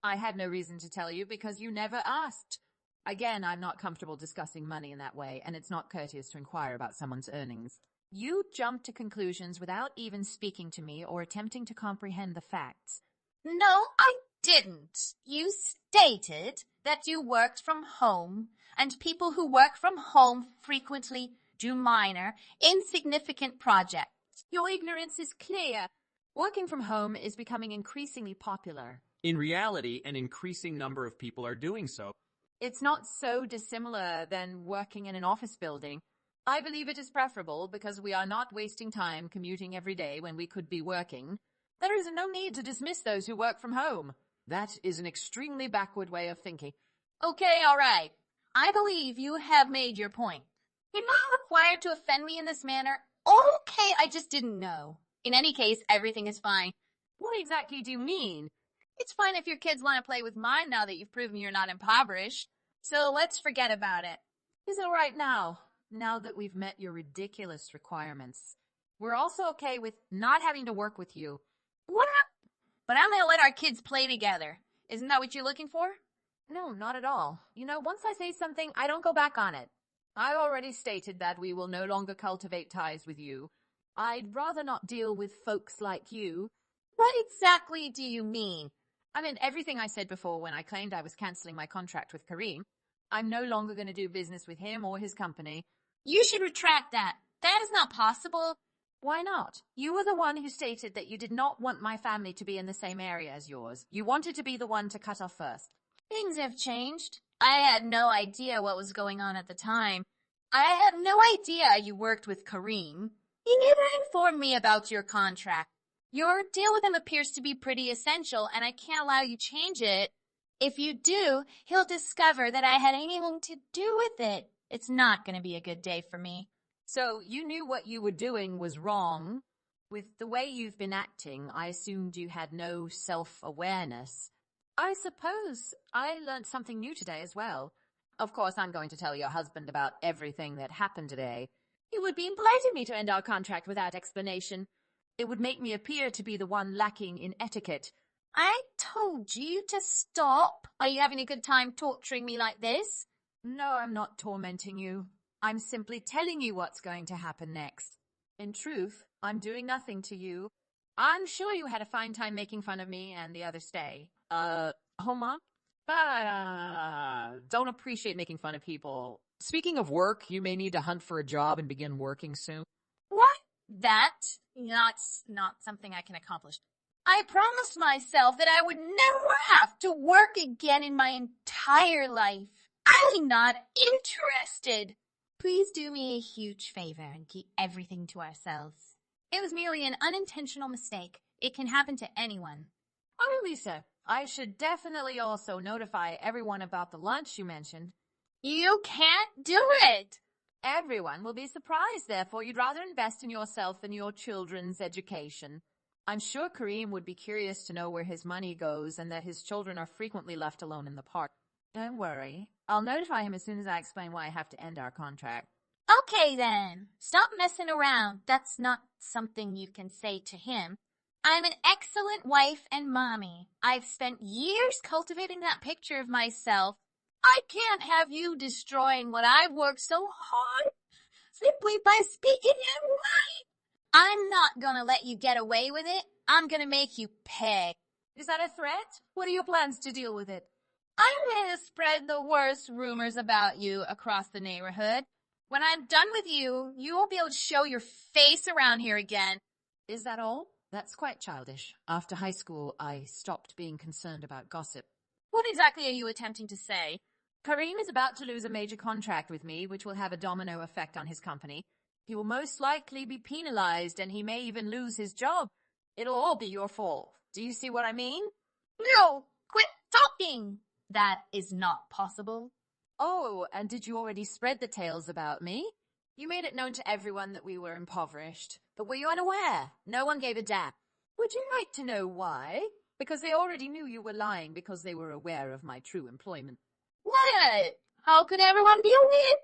I had no reason to tell you because you never asked. Again, I'm not comfortable discussing money in that way, and it's not courteous to inquire about someone's earnings. You jumped to conclusions without even speaking to me or attempting to comprehend the facts. No, I didn't. You stated that you worked from home, and people who work from home frequently do minor, insignificant projects. Your ignorance is clear. Working from home is becoming increasingly popular. In reality, an increasing number of people are doing so. It's not so dissimilar than working in an office building. I believe it is preferable because we are not wasting time commuting every day when we could be working. There is no need to dismiss those who work from home. That is an extremely backward way of thinking. Okay, all right. I believe you have made your point. You're not required to offend me in this manner. Okay, I just didn't know. In any case, everything is fine. What exactly do you mean? It's fine if your kids want to play with mine now that you've proven you're not impoverished. So let's forget about it. It's all right now that we've met your ridiculous requirements. We're also okay with not having to work with you. What? But I'm going to let our kids play together. Isn't that what you're looking for? No, not at all. You know, once I say something, I don't go back on it. I've already stated that we will no longer cultivate ties with you. I'd rather not deal with folks like you. What exactly do you mean? I meant everything I said before when I claimed I was canceling my contract with Kareem. I'm no longer going to do business with him or his company. You should retract that. That is not possible. Why not? You were the one who stated that you did not want my family to be in the same area as yours. You wanted to be the one to cut off first. Things have changed. I had no idea what was going on at the time. I had no idea you worked with Kareem. He never informed me about your contract. Your deal with him appears to be pretty essential, and I can't allow you change it. If you do, he'll discover that I had anything to do with it. It's not going to be a good day for me. So you knew what you were doing was wrong. With the way you've been acting, I assumed you had no self-awareness. I suppose I learned something new today as well. Of course, I'm going to tell your husband about everything that happened today. It would be impolite of me to end our contract without explanation. It would make me appear to be the one lacking in etiquette. I told you to stop. Are you having a good time torturing me like this? No, I'm not tormenting you. I'm simply telling you what's going to happen next. In truth, I'm doing nothing to you. I'm sure you had a fine time making fun of me and the others stay. Homa? Don't appreciate making fun of people. Speaking of work, you may need to hunt for a job and begin working soon. What? That's not something I can accomplish. I promised myself that I would never have to work again in my entire life. I'm not interested. Please do me a huge favor and keep everything to ourselves. It was merely an unintentional mistake. It can happen to anyone. Oh, Lisa, I should definitely also notify everyone about the lunch you mentioned. You can't do it. Everyone will be surprised, therefore you'd rather invest in yourself and your children's education. I'm sure Kareem would be curious to know where his money goes and that his children are frequently left alone in the park. Don't worry. I'll notify him as soon as I explain why I have to end our contract. Okay then. Stop messing around. That's not something you can say to him. I'm an excellent wife and mommy. I've spent years cultivating that picture of myself. I can't have you destroying what I've worked so hard simply by speaking it right. I'm not gonna let you get away with it. I'm gonna make you pay. Is that a threat? What are your plans to deal with it? I'm gonna spread the worst rumors about you across the neighborhood. When I'm done with you, you won't be able to show your face around here again. Is that all? That's quite childish. After high school, I stopped being concerned about gossip. What exactly are you attempting to say? Kareem is about to lose a major contract with me, which will have a domino effect on his company. He will most likely be penalized, and he may even lose his job. It'll all be your fault. Do you see what I mean? No! Quit talking! That is not possible. Oh, and did you already spread the tales about me? You made it known to everyone that we were impoverished. But were you unaware? No one gave a damn. Would you like to know why? Because they already knew you were lying because they were aware of my true employment. What? How could everyone be aware?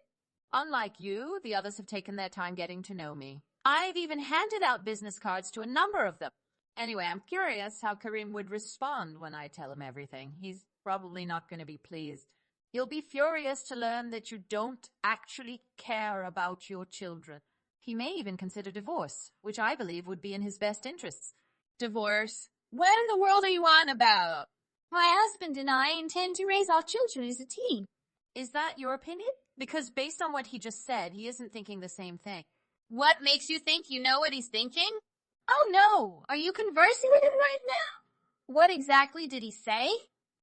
Unlike you, the others have taken their time getting to know me. I've even handed out business cards to a number of them. Anyway, I'm curious how Kareem would respond when I tell him everything. He's probably not going to be pleased. He'll be furious to learn that you don't actually care about your children. He may even consider divorce, which I believe would be in his best interests. Divorce? What in the world are you on about? My husband and I intend to raise our children as a team. Is that your opinion? Because based on what he just said, he isn't thinking the same thing. What makes you think you know what he's thinking? Oh no, are you conversing with him right now? What exactly did he say?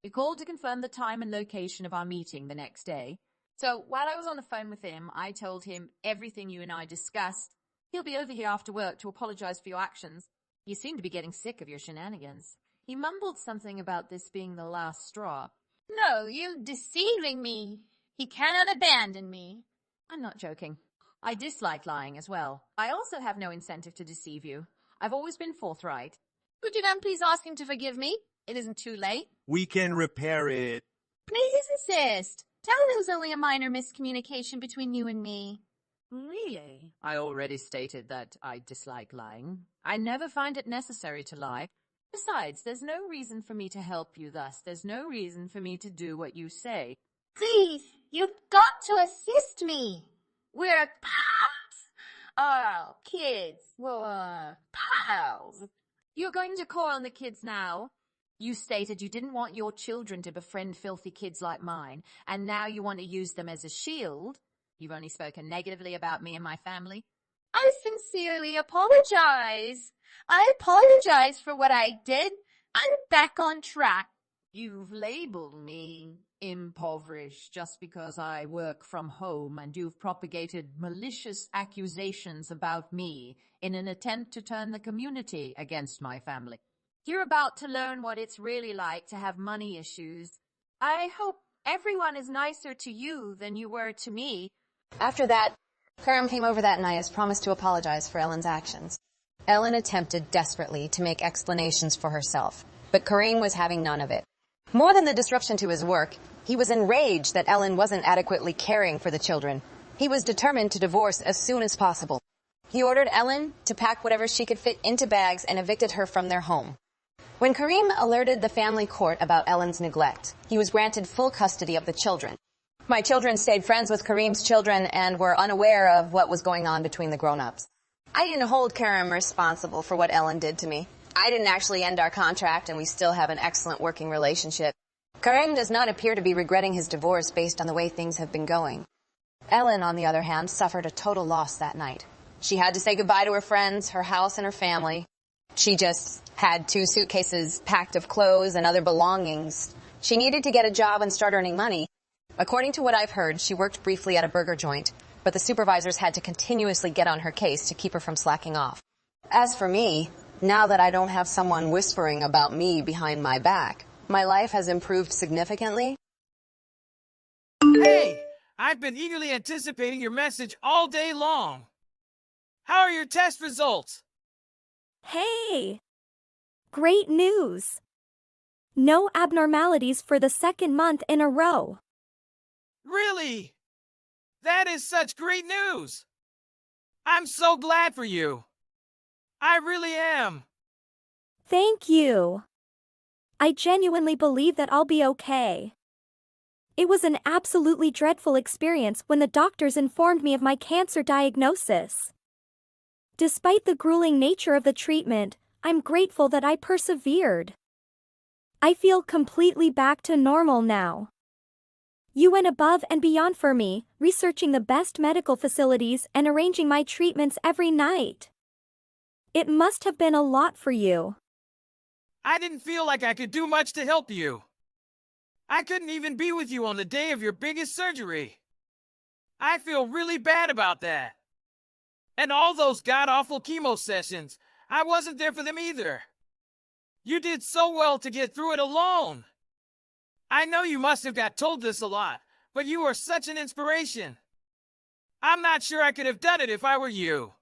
He called to confirm the time and location of our meeting the next day. So while I was on the phone with him, I told him everything you and I discussed. He'll be over here after work to apologize for your actions. You seem to be getting sick of your shenanigans. He mumbled something about this being the last straw. No, you're deceiving me. He cannot abandon me. I'm not joking. I dislike lying as well. I also have no incentive to deceive you. I've always been forthright. Could you then please ask him to forgive me? It isn't too late. We can repair it. Please insist. Tell him it was only a minor miscommunication between you and me. Really? I already stated that I dislike lying. I never find it necessary to lie. Besides, there's no reason for me to help you thus. There's no reason for me to do what you say. Please, you've got to assist me. We're pals. Oh, kids. We're pals. You're going to call on the kids now? You stated you didn't want your children to befriend filthy kids like mine, and now you want to use them as a shield? You've only spoken negatively about me and my family. I sincerely apologize. I apologize for what I did. I'm back on track. You've labeled me impoverished just because I work from home, and you've propagated malicious accusations about me in an attempt to turn the community against my family. You're about to learn what it's really like to have money issues. I hope everyone is nicer to you than you were to me. After that, Karim came over that night as promised to apologize for Ellen's actions. Ellen attempted desperately to make explanations for herself, but Karim was having none of it. More than the disruption to his work, he was enraged that Ellen wasn't adequately caring for the children. He was determined to divorce as soon as possible. He ordered Ellen to pack whatever she could fit into bags and evicted her from their home. When Karim alerted the family court about Ellen's neglect, he was granted full custody of the children. My children stayed friends with Karim's children and were unaware of what was going on between the grown-ups. I didn't hold Karim responsible for what Ellen did to me. I didn't actually end our contract, and we still have an excellent working relationship. Karim does not appear to be regretting his divorce based on the way things have been going. Ellen, on the other hand, suffered a total loss that night. She had to say goodbye to her friends, her house, and her family. She just had 2 suitcases packed of clothes and other belongings. She needed to get a job and start earning money. According to what I've heard, she worked briefly at a burger joint, but the supervisors had to continuously get on her case to keep her from slacking off. As for me, now that I don't have someone whispering about me behind my back, my life has improved significantly. Hey, I've been eagerly anticipating your message all day long. How are your test results? Hey! Great news! No abnormalities for the 2nd month in a row. Really? That is such great news! I'm so glad for you. I really am. Thank you. I genuinely believe that I'll be okay. It was an absolutely dreadful experience when the doctors informed me of my cancer diagnosis. Despite the grueling nature of the treatment, I'm grateful that I persevered. I feel completely back to normal now. You went above and beyond for me, researching the best medical facilities and arranging my treatments every night. It must have been a lot for you. I didn't feel like I could do much to help you. I couldn't even be with you on the day of your biggest surgery. I feel really bad about that. And all those god-awful chemo sessions, I wasn't there for them either. You did so well to get through it alone. I know you must have got told this a lot, but you are such an inspiration. I'm not sure I could have done it if I were you.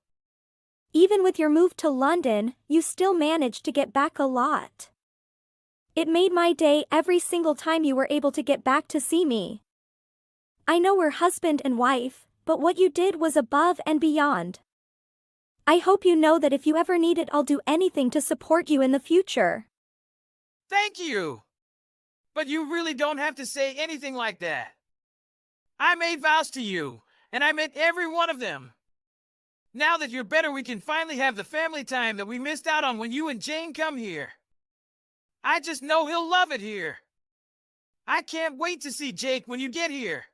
Even with your move to London, you still managed to get back a lot. It made my day every single time you were able to get back to see me. I know we're husband and wife, but what you did was above and beyond. I hope you know that if you ever need it, I'll do anything to support you in the future. Thank you. But you really don't have to say anything like that. I made vows to you, and I meant every one of them. Now that you're better, we can finally have the family time that we missed out on when you and Jane come here. I just know he'll love it here. I can't wait to see Jake when you get here.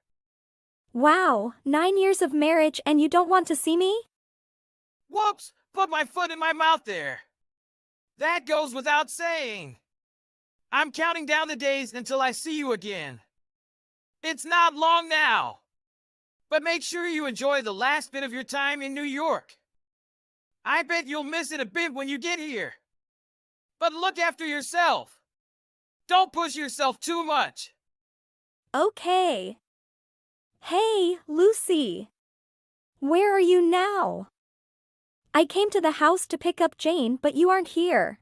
Wow, 9 years of marriage and you don't want to see me? Whoops, put my foot in my mouth there. That goes without saying. I'm counting down the days until I see you again. It's not long now. But make sure you enjoy the last bit of your time in New York. I bet you'll miss it a bit when you get here. But look after yourself. Don't push yourself too much. Okay. Hey, Lucy. Where are you now? I came to the house to pick up Jane, but you aren't here.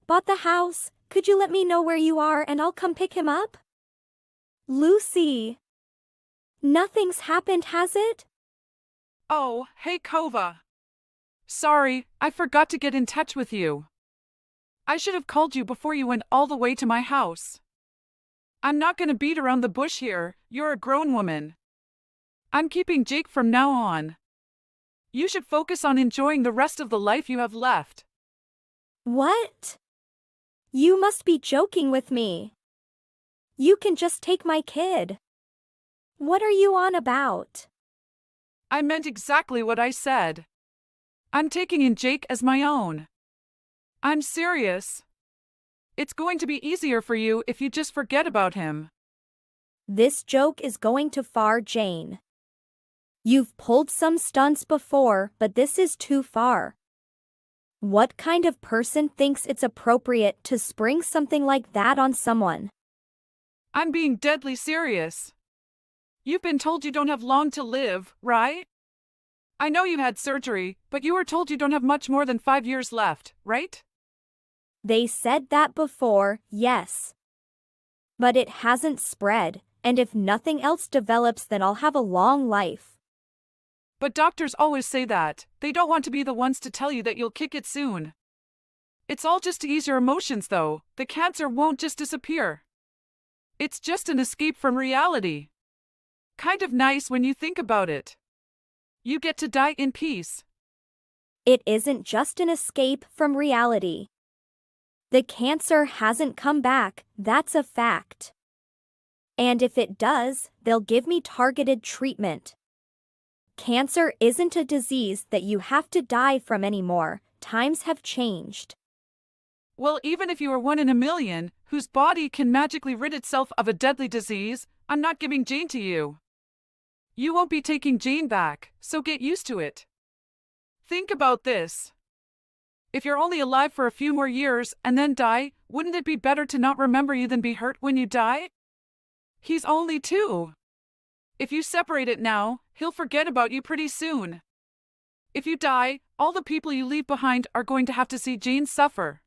Bought the house, could you let me know where you are and I'll come pick him up? Lucy. Nothing's happened, has it? Oh, hey Kova. Sorry, I forgot to get in touch with you. I should have called you before you went all the way to my house. I'm not gonna beat around the bush here, you're a grown woman. I'm keeping Jake from now on. You should focus on enjoying the rest of the life you have left. What? You must be joking with me. You can just take my kid. What are you on about? I meant exactly what I said. I'm taking in Jake as my own. I'm serious. It's going to be easier for you if you just forget about him. This joke is going too far, Jane. You've pulled some stunts before, but this is too far. What kind of person thinks it's appropriate to spring something like that on someone? I'm being deadly serious. You've been told you don't have long to live, right? I know you had surgery, but you were told you don't have much more than 5 years left, right? They said that before, yes. But it hasn't spread, and if nothing else develops, then I'll have a long life. But doctors always say that. They don't want to be the ones to tell you that you'll kick it soon. It's all just to ease your emotions, though. The cancer won't just disappear. It's just an escape from reality. Kind of nice when you think about it. You get to die in peace. It isn't just an escape from reality. The cancer hasn't come back, that's a fact. And if it does, they'll give me targeted treatment. Cancer isn't a disease that you have to die from anymore. Times have changed. Well, even if you are 1 in a million, whose body can magically rid itself of a deadly disease, I'm not giving Jane to you. You won't be taking Jane back, so get used to it. Think about this. If you're only alive for a few more years and then die, wouldn't it be better to not remember you than be hurt when you die? He's only 2. If you separate it now, he'll forget about you pretty soon. If you die, all the people you leave behind are going to have to see Jane suffer.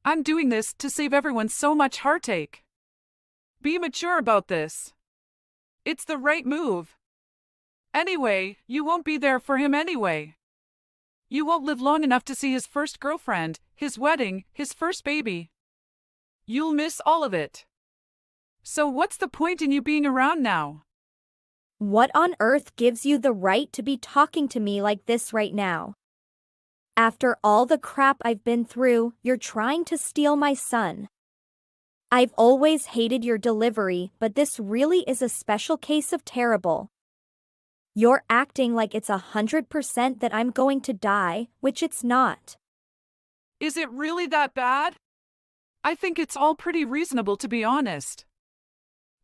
I'm doing this to save everyone so much heartache. Be mature about this. It's the right move. Anyway, you won't be there for him anyway. You won't live long enough to see his first girlfriend, his wedding, his first baby. You'll miss all of it. So what's the point in you being around now? What on earth gives you the right to be talking to me like this right now? After all the crap I've been through, you're trying to steal my son. I've always hated your delivery, but this really is a special case of terrible. You're acting like it's 100% that I'm going to die, which it's not. Is it really that bad? I think it's all pretty reasonable, to be honest.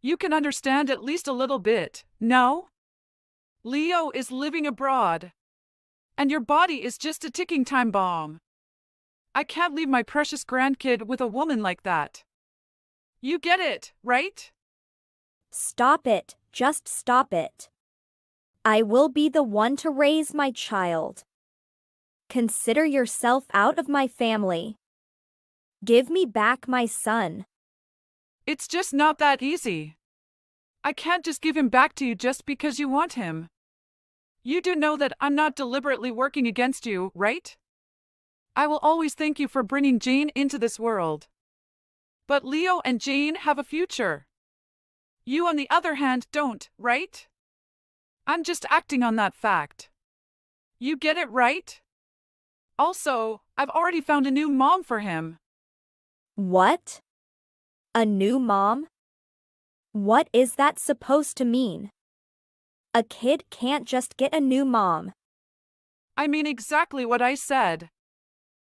You can understand at least a little bit, no? Leo is living abroad. And your body is just a ticking time bomb. I can't leave my precious grandkid with a woman like that. You get it, right? Stop it, just stop it. I will be the one to raise my child. Consider yourself out of my family. Give me back my son. It's just not that easy. I can't just give him back to you just because you want him. You do know that I'm not deliberately working against you, right? I will always thank you for bringing Jane into this world. But Leo and Jane have a future. You, on the other hand, don't, right? I'm just acting on that fact. You get it, right? Also, I've already found a new mom for him. What? A new mom? What is that supposed to mean? A kid can't just get a new mom. I mean exactly what I said.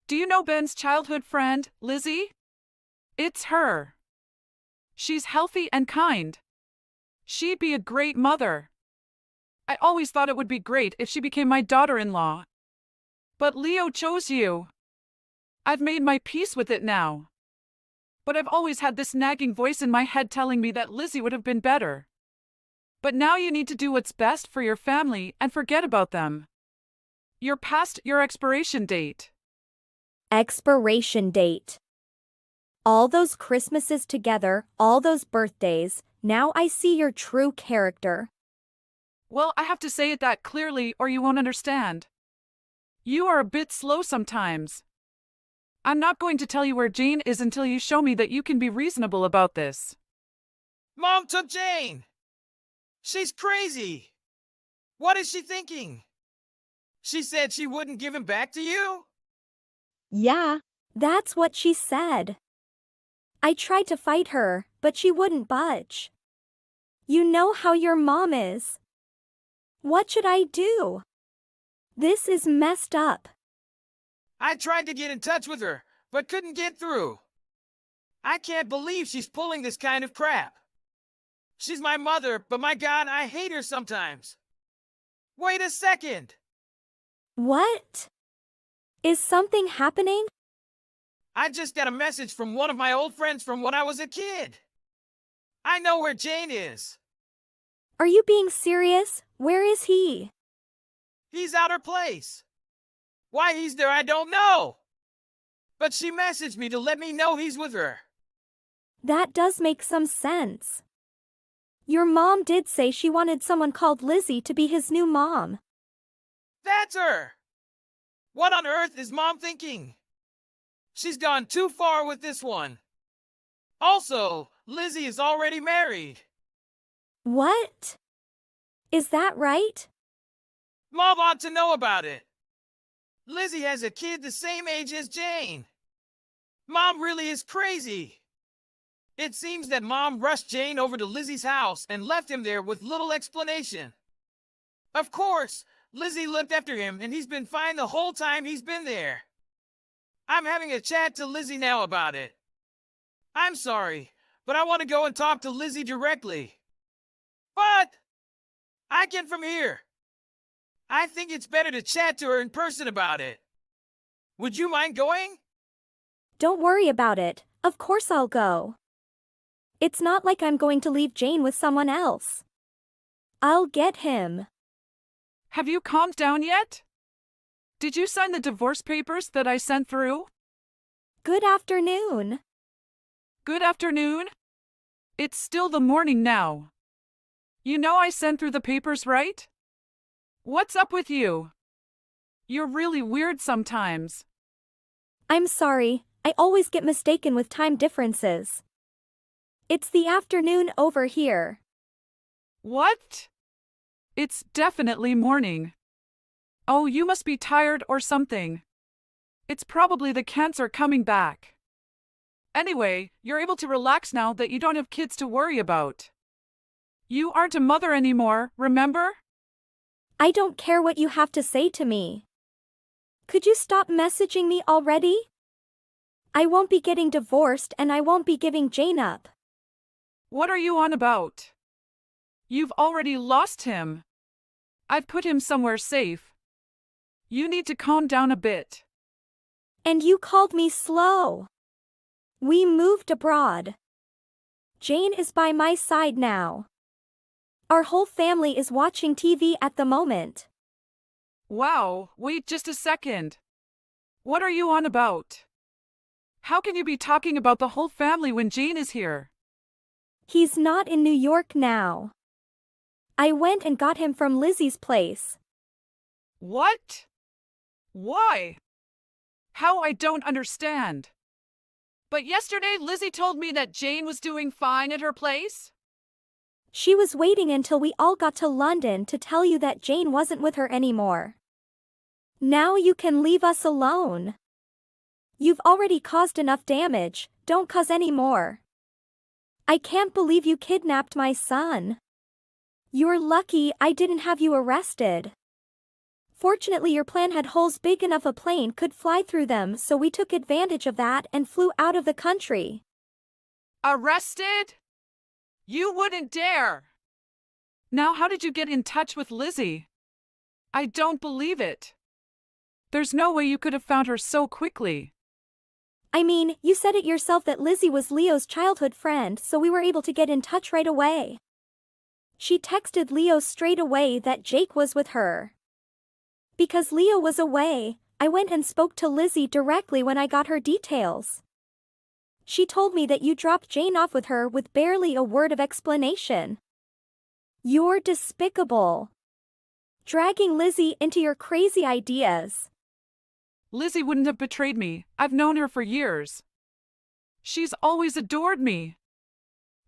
Do you know Ben's childhood friend, Lizzie? It's her. She's healthy and kind. She'd be a great mother. I always thought it would be great if she became my daughter-in-law. But Leo chose you. I've made my peace with it now. But I've always had this nagging voice in my head telling me that Lizzie would have been better. But now you need to do what's best for your family and forget about them. You're past your expiration date. Expiration date. All those Christmases together, all those birthdays, now I see your true character. Well, I have to say it that clearly or you won't understand. You are a bit slow sometimes. I'm not going to tell you where Jane is until you show me that you can be reasonable about this. Mom took Jane! She's crazy! What is she thinking? She said she wouldn't give him back to you? Yeah, that's what she said. I tried to fight her, but she wouldn't budge. You know how your mom is. What should I do? This is messed up. I tried to get in touch with her, but couldn't get through. I can't believe she's pulling this kind of crap. She's my mother, but my God, I hate her sometimes. Wait a second. What? Is something happening? I just got a message from one of my old friends from when I was a kid. I know where Jane is. Are you being serious? Where is he? He's at her place. Why he's there, I don't know. But she messaged me to let me know he's with her. That does make some sense. Your mom did say she wanted someone called Lizzie to be his new mom. That's her. What on earth is Mom thinking? She's gone too far with this one. Also, Lizzie is already married. What? Is that right? Mom ought to know about it. Lizzie has a kid the same age as Jane. Mom really is crazy. It seems that Mom rushed Jane over to Lizzie's house and left him there with little explanation. Of course, Lizzie looked after him and he's been fine the whole time he's been there. I'm having a chat to Lizzie now about it. I'm sorry, but I want to go and talk to Lizzie directly. But I can from here. I think it's better to chat to her in person about it. Would you mind going? Don't worry about it. Of course I'll go. It's not like I'm going to leave Jane with someone else. I'll get him. Have you calmed down yet? Did you sign the divorce papers that I sent through? Good afternoon. Good afternoon. It's still the morning now. You know I sent through the papers, right? What's up with you? You're really weird sometimes. I'm sorry, I always get mistaken with time differences. It's the afternoon over here. What? It's definitely morning. Oh, you must be tired or something. It's probably the cancer coming back. Anyway, you're able to relax now that you don't have kids to worry about. You aren't a mother anymore, remember? I don't care what you have to say to me. Could you stop messaging me already? I won't be getting divorced and I won't be giving Jane up. What are you on about? You've already lost him. I've put him somewhere safe. You need to calm down a bit. And you called me slow. We moved abroad. Jane is by my side now. Our whole family is watching TV at the moment. Wow, wait just a second. What are you on about? How can you be talking about the whole family when Jane is here? He's not in New York now. I went and got him from Lizzie's place. What? Why? How? I don't understand. But yesterday Lizzie told me that Jane was doing fine at her place? She was waiting until we all got to London to tell you that Jane wasn't with her anymore. Now you can leave us alone. You've already caused enough damage, don't cause any more. I can't believe you kidnapped my son. You're lucky I didn't have you arrested. Fortunately, your plan had holes big enough a plane could fly through them, so we took advantage of that and flew out of the country. Arrested? You wouldn't dare. Now how did you get in touch with Lizzie? I don't believe it. There's no way you could have found her so quickly. I mean, you said it yourself that Lizzie was Leo's childhood friend, so we were able to get in touch right away. She texted Leo straight away that Jake was with her. Because Leo was away, I went and spoke to Lizzie directly when I got her details. She told me that you dropped Jane off with her with barely a word of explanation. You're despicable. Dragging Lizzie into your crazy ideas. Lizzie wouldn't have betrayed me. I've known her for years. She's always adored me.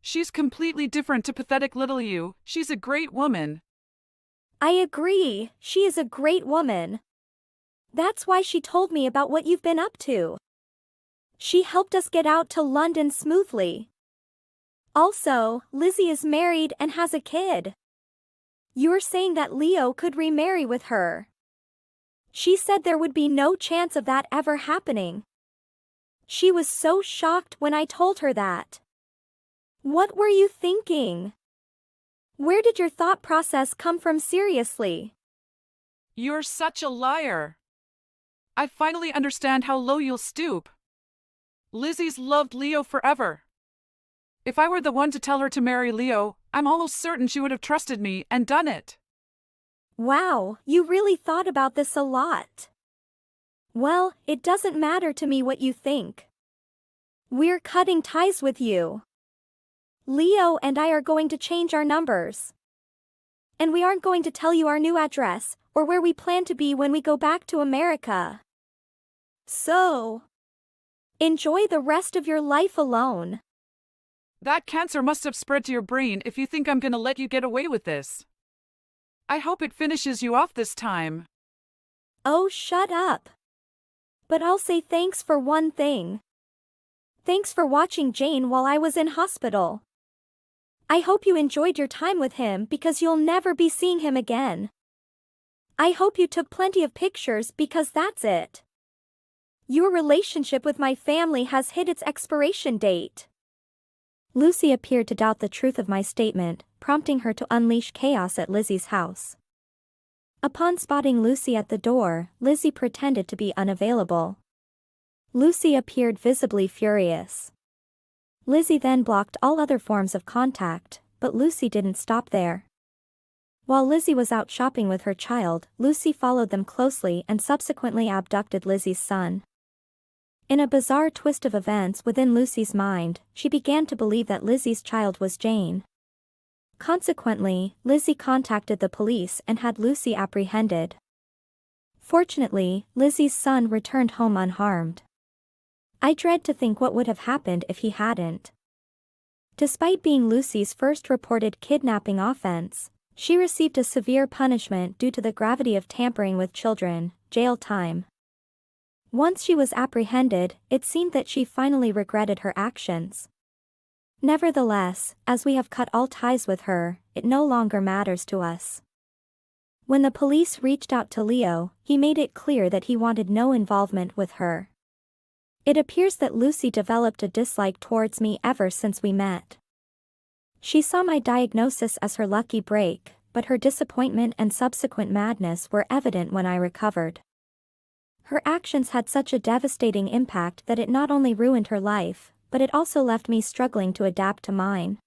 She's completely different to pathetic little you. She's a great woman. I agree, she is a great woman. That's why she told me about what you've been up to. She helped us get out to London smoothly. Also, Lizzie is married and has a kid. You're saying that Leo could remarry with her. She said there would be no chance of that ever happening. She was so shocked when I told her that. What were you thinking? Where did your thought process come from, seriously? You're such a liar. I finally understand how low you'll stoop. Lizzie's loved Leo forever. If I were the one to tell her to marry Leo, I'm almost certain she would have trusted me and done it. Wow, you really thought about this a lot. Well, it doesn't matter to me what you think. We're cutting ties with you. Leo and I are going to change our numbers. And we aren't going to tell you our new address or where we plan to be when we go back to America. So, enjoy the rest of your life alone. That cancer must have spread to your brain if you think I'm gonna let you get away with this. I hope it finishes you off this time. Oh, shut up. But I'll say thanks for one thing. Thanks for watching Jane while I was in hospital. I hope you enjoyed your time with him because you'll never be seeing him again. I hope you took plenty of pictures because that's it. Your relationship with my family has hit its expiration date. Lucy appeared to doubt the truth of my statement, prompting her to unleash chaos at Lizzie's house. Upon spotting Lucy at the door, Lizzie pretended to be unavailable. Lucy appeared visibly furious. Lizzie then blocked all other forms of contact, but Lucy didn't stop there. While Lizzie was out shopping with her child, Lucy followed them closely and subsequently abducted Lizzie's son. In a bizarre twist of events within Lucy's mind, she began to believe that Lizzie's child was Jane. Consequently, Lizzie contacted the police and had Lucy apprehended. Fortunately, Lizzie's son returned home unharmed. I dread to think what would have happened if he hadn't. Despite being Lucy's first reported kidnapping offense, she received a severe punishment due to the gravity of tampering with children, jail time. Once she was apprehended, it seemed that she finally regretted her actions. Nevertheless, as we have cut all ties with her, it no longer matters to us. When the police reached out to Leo, he made it clear that he wanted no involvement with her. It appears that Lucy developed a dislike towards me ever since we met. She saw my diagnosis as her lucky break, but her disappointment and subsequent madness were evident when I recovered. Her actions had such a devastating impact that it not only ruined her life, but it also left me struggling to adapt to mine.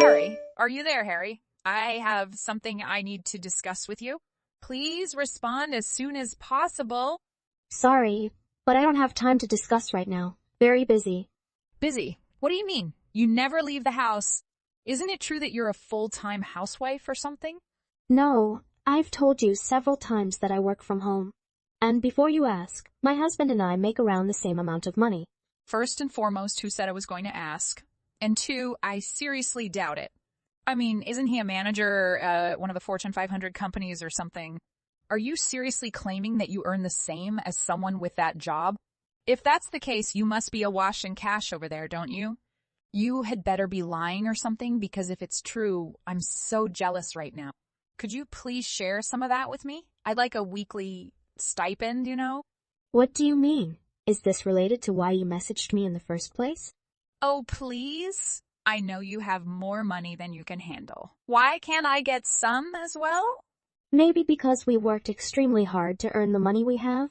Harry, are you there, Harry? I have something I need to discuss with you. Please respond as soon as possible. Sorry, but I don't have time to discuss right now. Very busy. Busy? What do you mean? You never leave the house. Isn't it true that you're a full-time housewife or something? No, I've told you several times that I work from home. And before you ask, my husband and I make around the same amount of money. First and foremost, who said I was going to ask? And two, I seriously doubt it. I mean, isn't he a manager, one of the Fortune 500 companies or something? Are you seriously claiming that you earn the same as someone with that job? If that's the case, you must be awash in cash over there, don't you? You had better be lying or something, because if it's true, I'm so jealous right now. Could you please share some of that with me? I'd like a weekly stipend, you know? What do you mean? Is this related to why you messaged me in the first place? Oh, please? I know you have more money than you can handle. Why can't I get some as well? Maybe because we worked extremely hard to earn the money we have.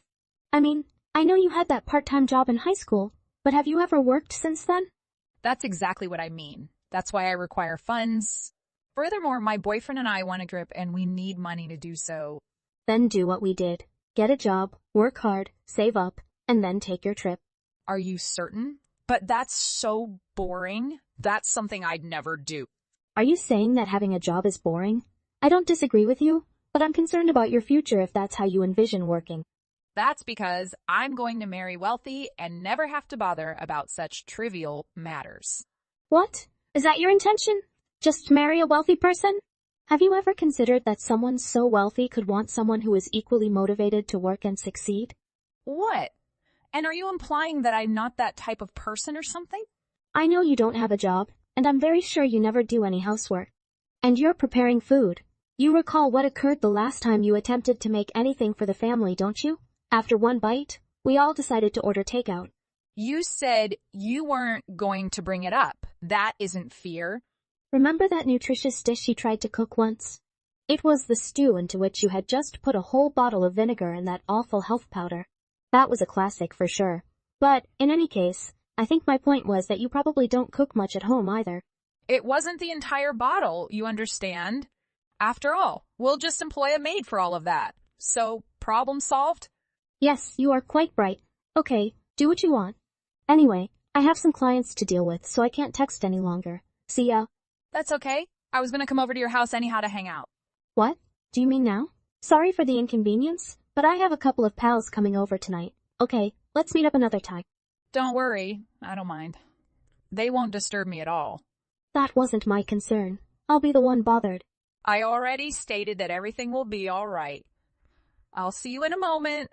I mean, I know you had that part-time job in high school, but have you ever worked since then? That's exactly what I mean. That's why I require funds. Furthermore, my boyfriend and I want a trip and we need money to do so. Then do what we did. Get a job, work hard, save up, and then take your trip. Are you certain? But that's so boring. That's something I'd never do. Are you saying that having a job is boring? I don't disagree with you, but I'm concerned about your future if that's how you envision working. That's because I'm going to marry wealthy and never have to bother about such trivial matters. What? Is that your intention? Just marry a wealthy person? Have you ever considered that someone so wealthy could want someone who is equally motivated to work and succeed? What? And are you implying that I'm not that type of person or something? I know you don't have a job, and I'm very sure you never do any housework. And you're preparing food. You recall what occurred the last time you attempted to make anything for the family, don't you? After one bite, we all decided to order takeout. You said you weren't going to bring it up. That isn't fear. Remember that nutritious dish you tried to cook once? It was the stew into which you had just put a whole bottle of vinegar and that awful health powder. That was a classic for sure. But, in any case, I think my point was that you probably don't cook much at home either. It wasn't the entire bottle, you understand? After all, we'll just employ a maid for all of that. So, problem solved? Yes, you are quite right. Okay, do what you want. Anyway, I have some clients to deal with, so I can't text any longer. See ya. That's okay. I was gonna come over to your house anyhow to hang out. What? Do you mean now? Sorry for the inconvenience, but I have a couple of pals coming over tonight. Okay, let's meet up another time. Don't worry, I don't mind. They won't disturb me at all. That wasn't my concern. I'll be the one bothered. I already stated that everything will be all right. I'll see you in a moment.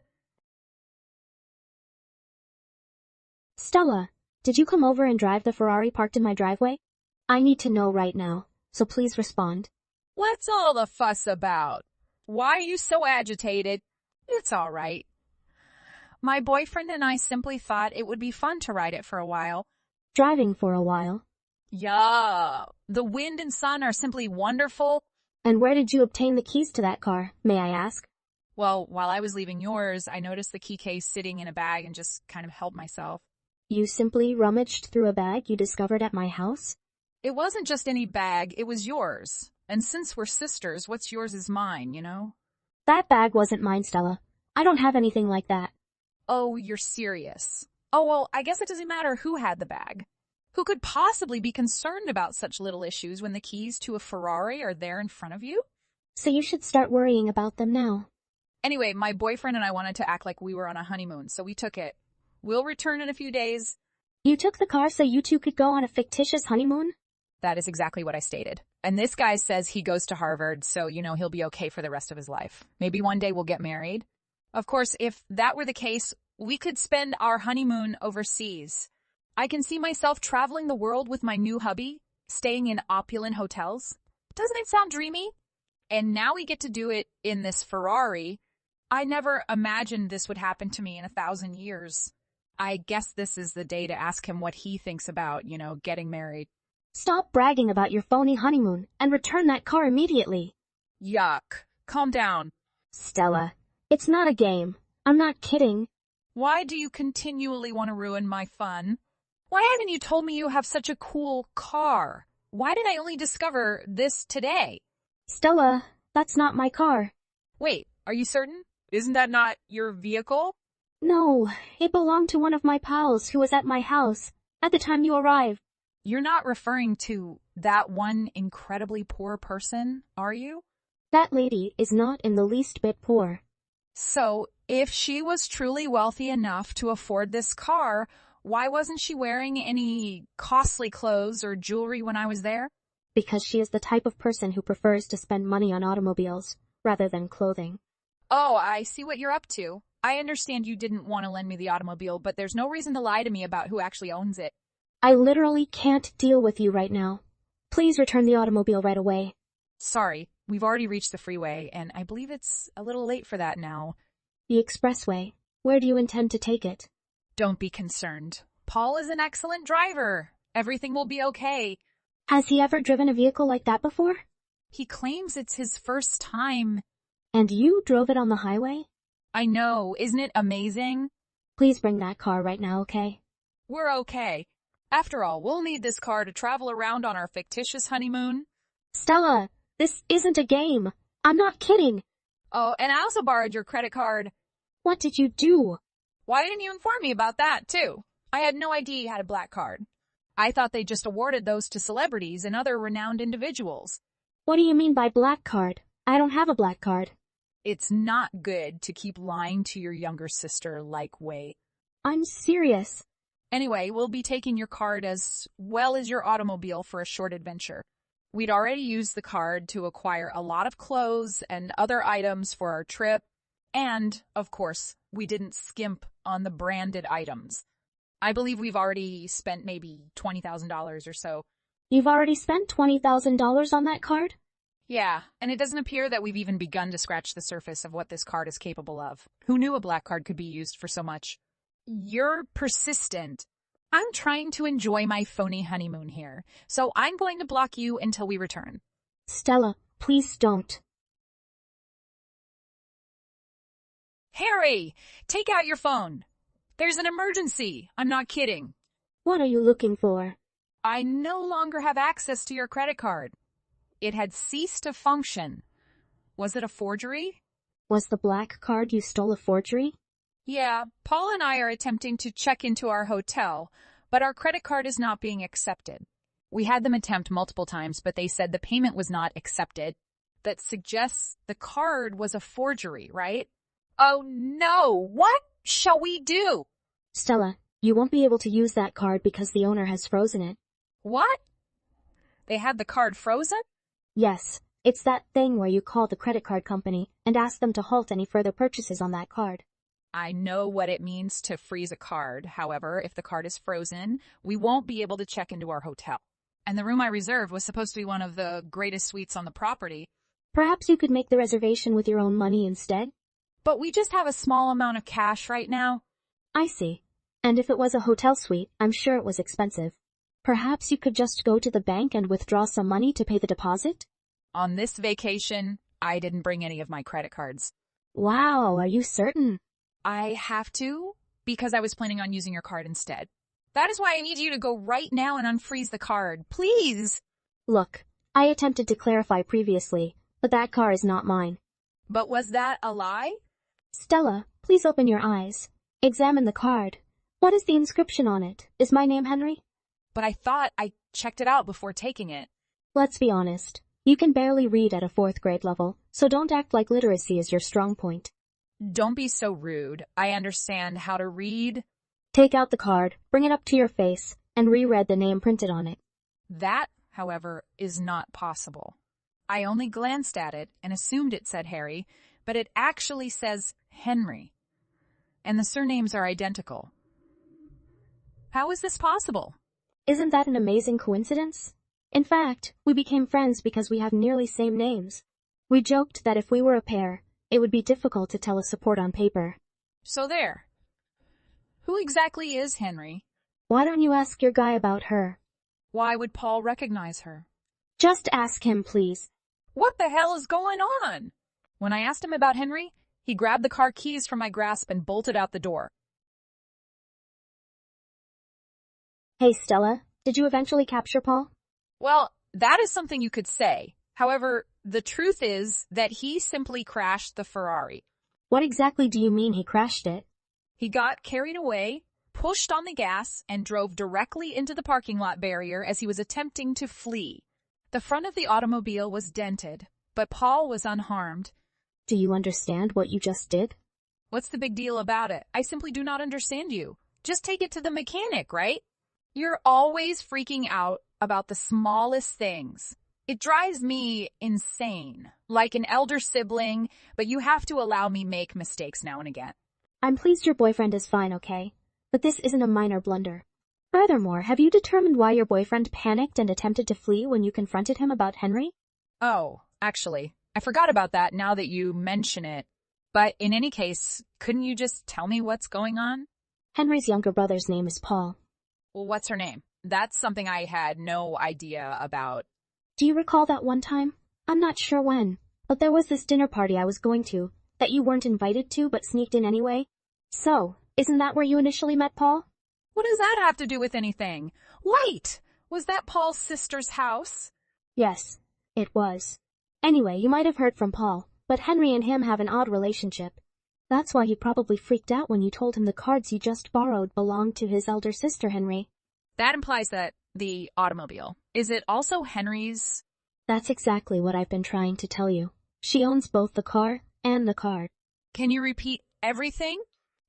Stella, did you come over and drive the Ferrari parked in my driveway? I need to know right now, so please respond. What's all the fuss about? Why are you so agitated? It's all right. My boyfriend and I simply thought it would be fun to ride it for a while. Driving for a while? Yeah, the wind and sun are simply wonderful. And where did you obtain the keys to that car, may I ask? Well, while I was leaving yours, I noticed the key case sitting in a bag and just kind of helped myself. You simply rummaged through a bag you discovered at my house? It wasn't just any bag, it was yours. And since we're sisters, what's yours is mine, you know? That bag wasn't mine, Stella. I don't have anything like that. Oh, you're serious. Oh, well, I guess it doesn't matter who had the bag. Who could possibly be concerned about such little issues when the keys to a Ferrari are there in front of you? So you should start worrying about them now. Anyway, my boyfriend and I wanted to act like we were on a honeymoon, so we took it. We'll return in a few days. You took the car so you two could go on a fictitious honeymoon? That is exactly what I stated. And this guy says he goes to Harvard, so, he'll be okay for the rest of his life. Maybe one day we'll get married. Of course, if that were the case, we could spend our honeymoon overseas. I can see myself traveling the world with my new hubby, staying in opulent hotels. Doesn't it sound dreamy? And now we get to do it in this Ferrari. I never imagined this would happen to me in 1,000 years. I guess this is the day to ask him what he thinks about, getting married. Stop bragging about your phony honeymoon and return that car immediately. Yuck. Calm down. Stella, it's not a game. I'm not kidding. Why do you continually want to ruin my fun? Why haven't you told me you have such a cool car? Why did I only discover this today? Stella, that's not my car. Wait, are you certain? Isn't that not your vehicle? No, it belonged to one of my pals who was at my house at the time you arrived. You're not referring to that one incredibly poor person, are you? That lady is not in the least bit poor. So, if she was truly wealthy enough to afford this car, why wasn't she wearing any costly clothes or jewelry when I was there? Because she is the type of person who prefers to spend money on automobiles rather than clothing. Oh, I see what you're up to. I understand you didn't want to lend me the automobile, but there's no reason to lie to me about who actually owns it. I literally can't deal with you right now. Please return the automobile right away. Sorry, we've already reached the freeway, and I believe it's a little late for that now. The expressway. Where do you intend to take it? Don't be concerned. Paul is an excellent driver. Everything will be okay. Has he ever driven a vehicle like that before? He claims it's his first time. And you drove it on the highway? I know. Isn't it amazing? Please bring that car right now, okay? We're okay. After all, we'll need this car to travel around on our fictitious honeymoon. Stella, this isn't a game. I'm not kidding. Oh, and I also borrowed your credit card. What did you do? Why didn't you inform me about that, too? I had no idea you had a black card. I thought they just awarded those to celebrities and other renowned individuals. What do you mean by black card? I don't have a black card. It's not good to keep lying to your younger sister like way. I'm serious. Anyway, we'll be taking your card as well as your automobile for a short adventure. We'd already used the card to acquire a lot of clothes and other items for our trip. And, of course, we didn't skimp on the branded items. I believe we've already spent maybe $20,000 or so. You've already spent $20,000 on that card? Yeah, and it doesn't appear that we've even begun to scratch the surface of what this card is capable of. Who knew a black card could be used for so much? You're persistent. I'm trying to enjoy my phony honeymoon here, so I'm going to block you until we return. Stella, please don't. Harry, take out your phone. There's an emergency. I'm not kidding. What are you looking for? I no longer have access to your credit card. It had ceased to function. Was it a forgery? Was the black card you stole a forgery? Yeah, Paul and I are attempting to check into our hotel, but our credit card is not being accepted. We had them attempt multiple times, but they said the payment was not accepted. That suggests the card was a forgery, right? Oh no! What shall we do? Stella, you won't be able to use that card because the owner has frozen it. What? They had the card frozen? Yes, it's that thing where you call the credit card company and ask them to halt any further purchases on that card. I know what it means to freeze a card. However, if the card is frozen, we won't be able to check into our hotel. And the room I reserved was supposed to be one of the greatest suites on the property. Perhaps you could make the reservation with your own money instead? But we just have a small amount of cash right now. I see. And if it was a hotel suite, I'm sure it was expensive. Perhaps you could just go to the bank and withdraw some money to pay the deposit? On this vacation, I didn't bring any of my credit cards. Wow, are you certain? I have to, because I was planning on using your card instead. That is why I need you to go right now and unfreeze the card. Please! Look, I attempted to clarify previously, but that car is not mine. But was that a lie? Stella, please open your eyes. Examine the card. What is the inscription on it? Is my name Henry? But I thought I checked it out before taking it. Let's be honest. You can barely read at a 4th grade level, so don't act like literacy is your strong point. Don't be so rude. I understand how to read. Take out the card, bring it up to your face, and reread the name printed on it. That, however, is not possible. I only glanced at it and assumed it said Harry, but it actually says Henry. And the surnames are identical. How is this possible? Isn't that an amazing coincidence? In fact, we became friends because we have nearly same names. We joked that if we were a pair, it would be difficult to tell a support on paper. So there. Who exactly is Henry? Why don't you ask your guy about her? Why would Paul recognize her? Just ask him, please. What the hell is going on? When I asked him about Henry, he grabbed the car keys from my grasp and bolted out the door. Hey, Stella, did you eventually capture Paul? Well, that is something you could say. However, the truth is that he simply crashed the Ferrari. What exactly do you mean he crashed it? He got carried away, pushed on the gas, and drove directly into the parking lot barrier as he was attempting to flee. The front of the automobile was dented, but Paul was unharmed. Do you understand what you just did? What's the big deal about it? I simply do not understand you. Just take it to the mechanic, right? You're always freaking out about the smallest things. It drives me insane, like an elder sibling, but you have to allow me make mistakes now and again. I'm pleased your boyfriend is fine, okay? But this isn't a minor blunder. Furthermore, have you determined why your boyfriend panicked and attempted to flee when you confronted him about Henry? Oh, actually, I forgot about that now that you mention it. But in any case, couldn't you just tell me what's going on? Henry's younger brother's name is Paul. Well, what's her name? That's something I had no idea about. Do you recall that one time? I'm not sure when, but there was this dinner party I was going to that you weren't invited to but sneaked in anyway. So, isn't that where you initially met Paul? What does that have to do with anything? Wait! Was that Paul's sister's house? Yes, it was. Anyway, you might have heard from Paul, but Henry and him have an odd relationship. That's why he probably freaked out when you told him the cards you just borrowed belonged to his elder sister, Henry. That implies that the automobile. Is it also Henry's? That's exactly what I've been trying to tell you. She owns both the car and the card. Can you repeat everything?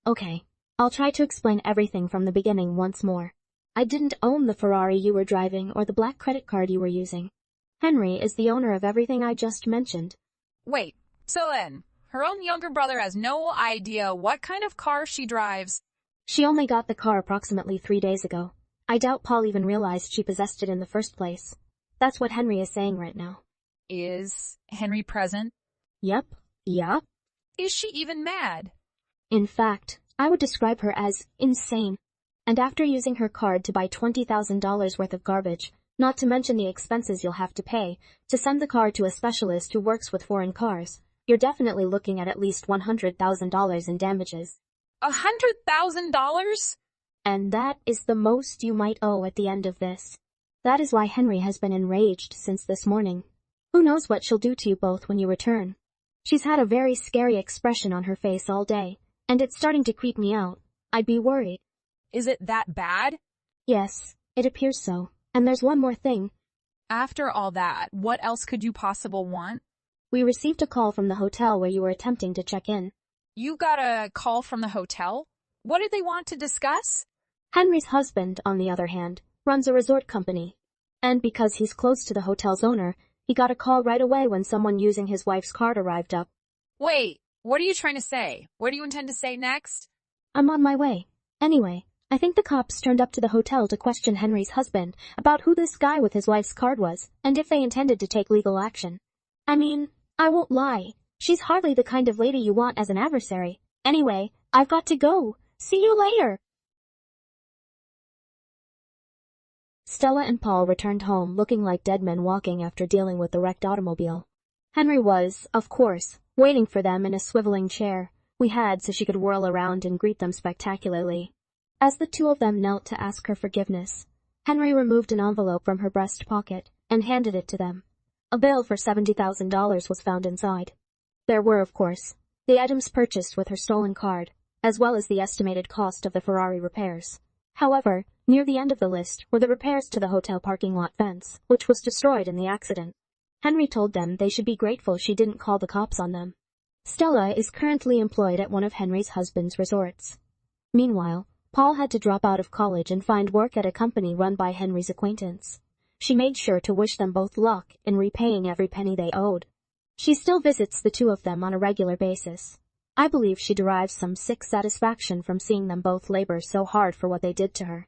Okay, I'll try to explain everything from the beginning once more. I didn't own the Ferrari you were driving or the black credit card you were using. Henry is the owner of everything I just mentioned. Wait, so then, her own younger brother has no idea what kind of car she drives. She only got the car approximately 3 days ago. I doubt Paul even realized she possessed it in the first place. That's what Henry is saying right now. Is Henry present? Yep. Yeah. Is she even mad? In fact, I would describe her as insane. And after using her card to buy $20,000 worth of garbage, not to mention the expenses you'll have to pay to send the car to a specialist who works with foreign cars, you're definitely looking at least $100,000 in damages. $100,000? And that is the most you might owe at the end of this. That is why Henry has been enraged since this morning. Who knows what she'll do to you both when you return. She's had a very scary expression on her face all day, and it's starting to creep me out. I'd be worried. Is it that bad? Yes, it appears so. And there's one more thing. After all that, what else could you possibly want? We received a call from the hotel where you were attempting to check in. You got a call from the hotel? What did they want to discuss? Henry's husband, on the other hand, runs a resort company. And because he's close to the hotel's owner, he got a call right away when someone using his wife's card arrived up. Wait, what are you trying to say? What do you intend to say next? I'm on my way. Anyway, I think the cops turned up to the hotel to question Henry's husband about who this guy with his wife's card was, and if they intended to take legal action. I mean, I won't lie. She's hardly the kind of lady you want as an adversary. Anyway, I've got to go. See you later. Stella and Paul returned home looking like dead men walking after dealing with the wrecked automobile. Henry was, of course, waiting for them in a swiveling chair we had so she could whirl around and greet them spectacularly. As the two of them knelt to ask her forgiveness, Henry removed an envelope from her breast pocket and handed it to them. A bill for $70,000 was found inside. There were, of course, the items purchased with her stolen card, as well as the estimated cost of the Ferrari repairs. However, near the end of the list were the repairs to the hotel parking lot fence, which was destroyed in the accident. Henry told them they should be grateful she didn't call the cops on them. Stella is currently employed at one of Henry's husband's resorts. Meanwhile, Paul had to drop out of college and find work at a company run by Henry's acquaintance. She made sure to wish them both luck in repaying every penny they owed. She still visits the two of them on a regular basis. I believe she derives some sick satisfaction from seeing them both labor so hard for what they did to her.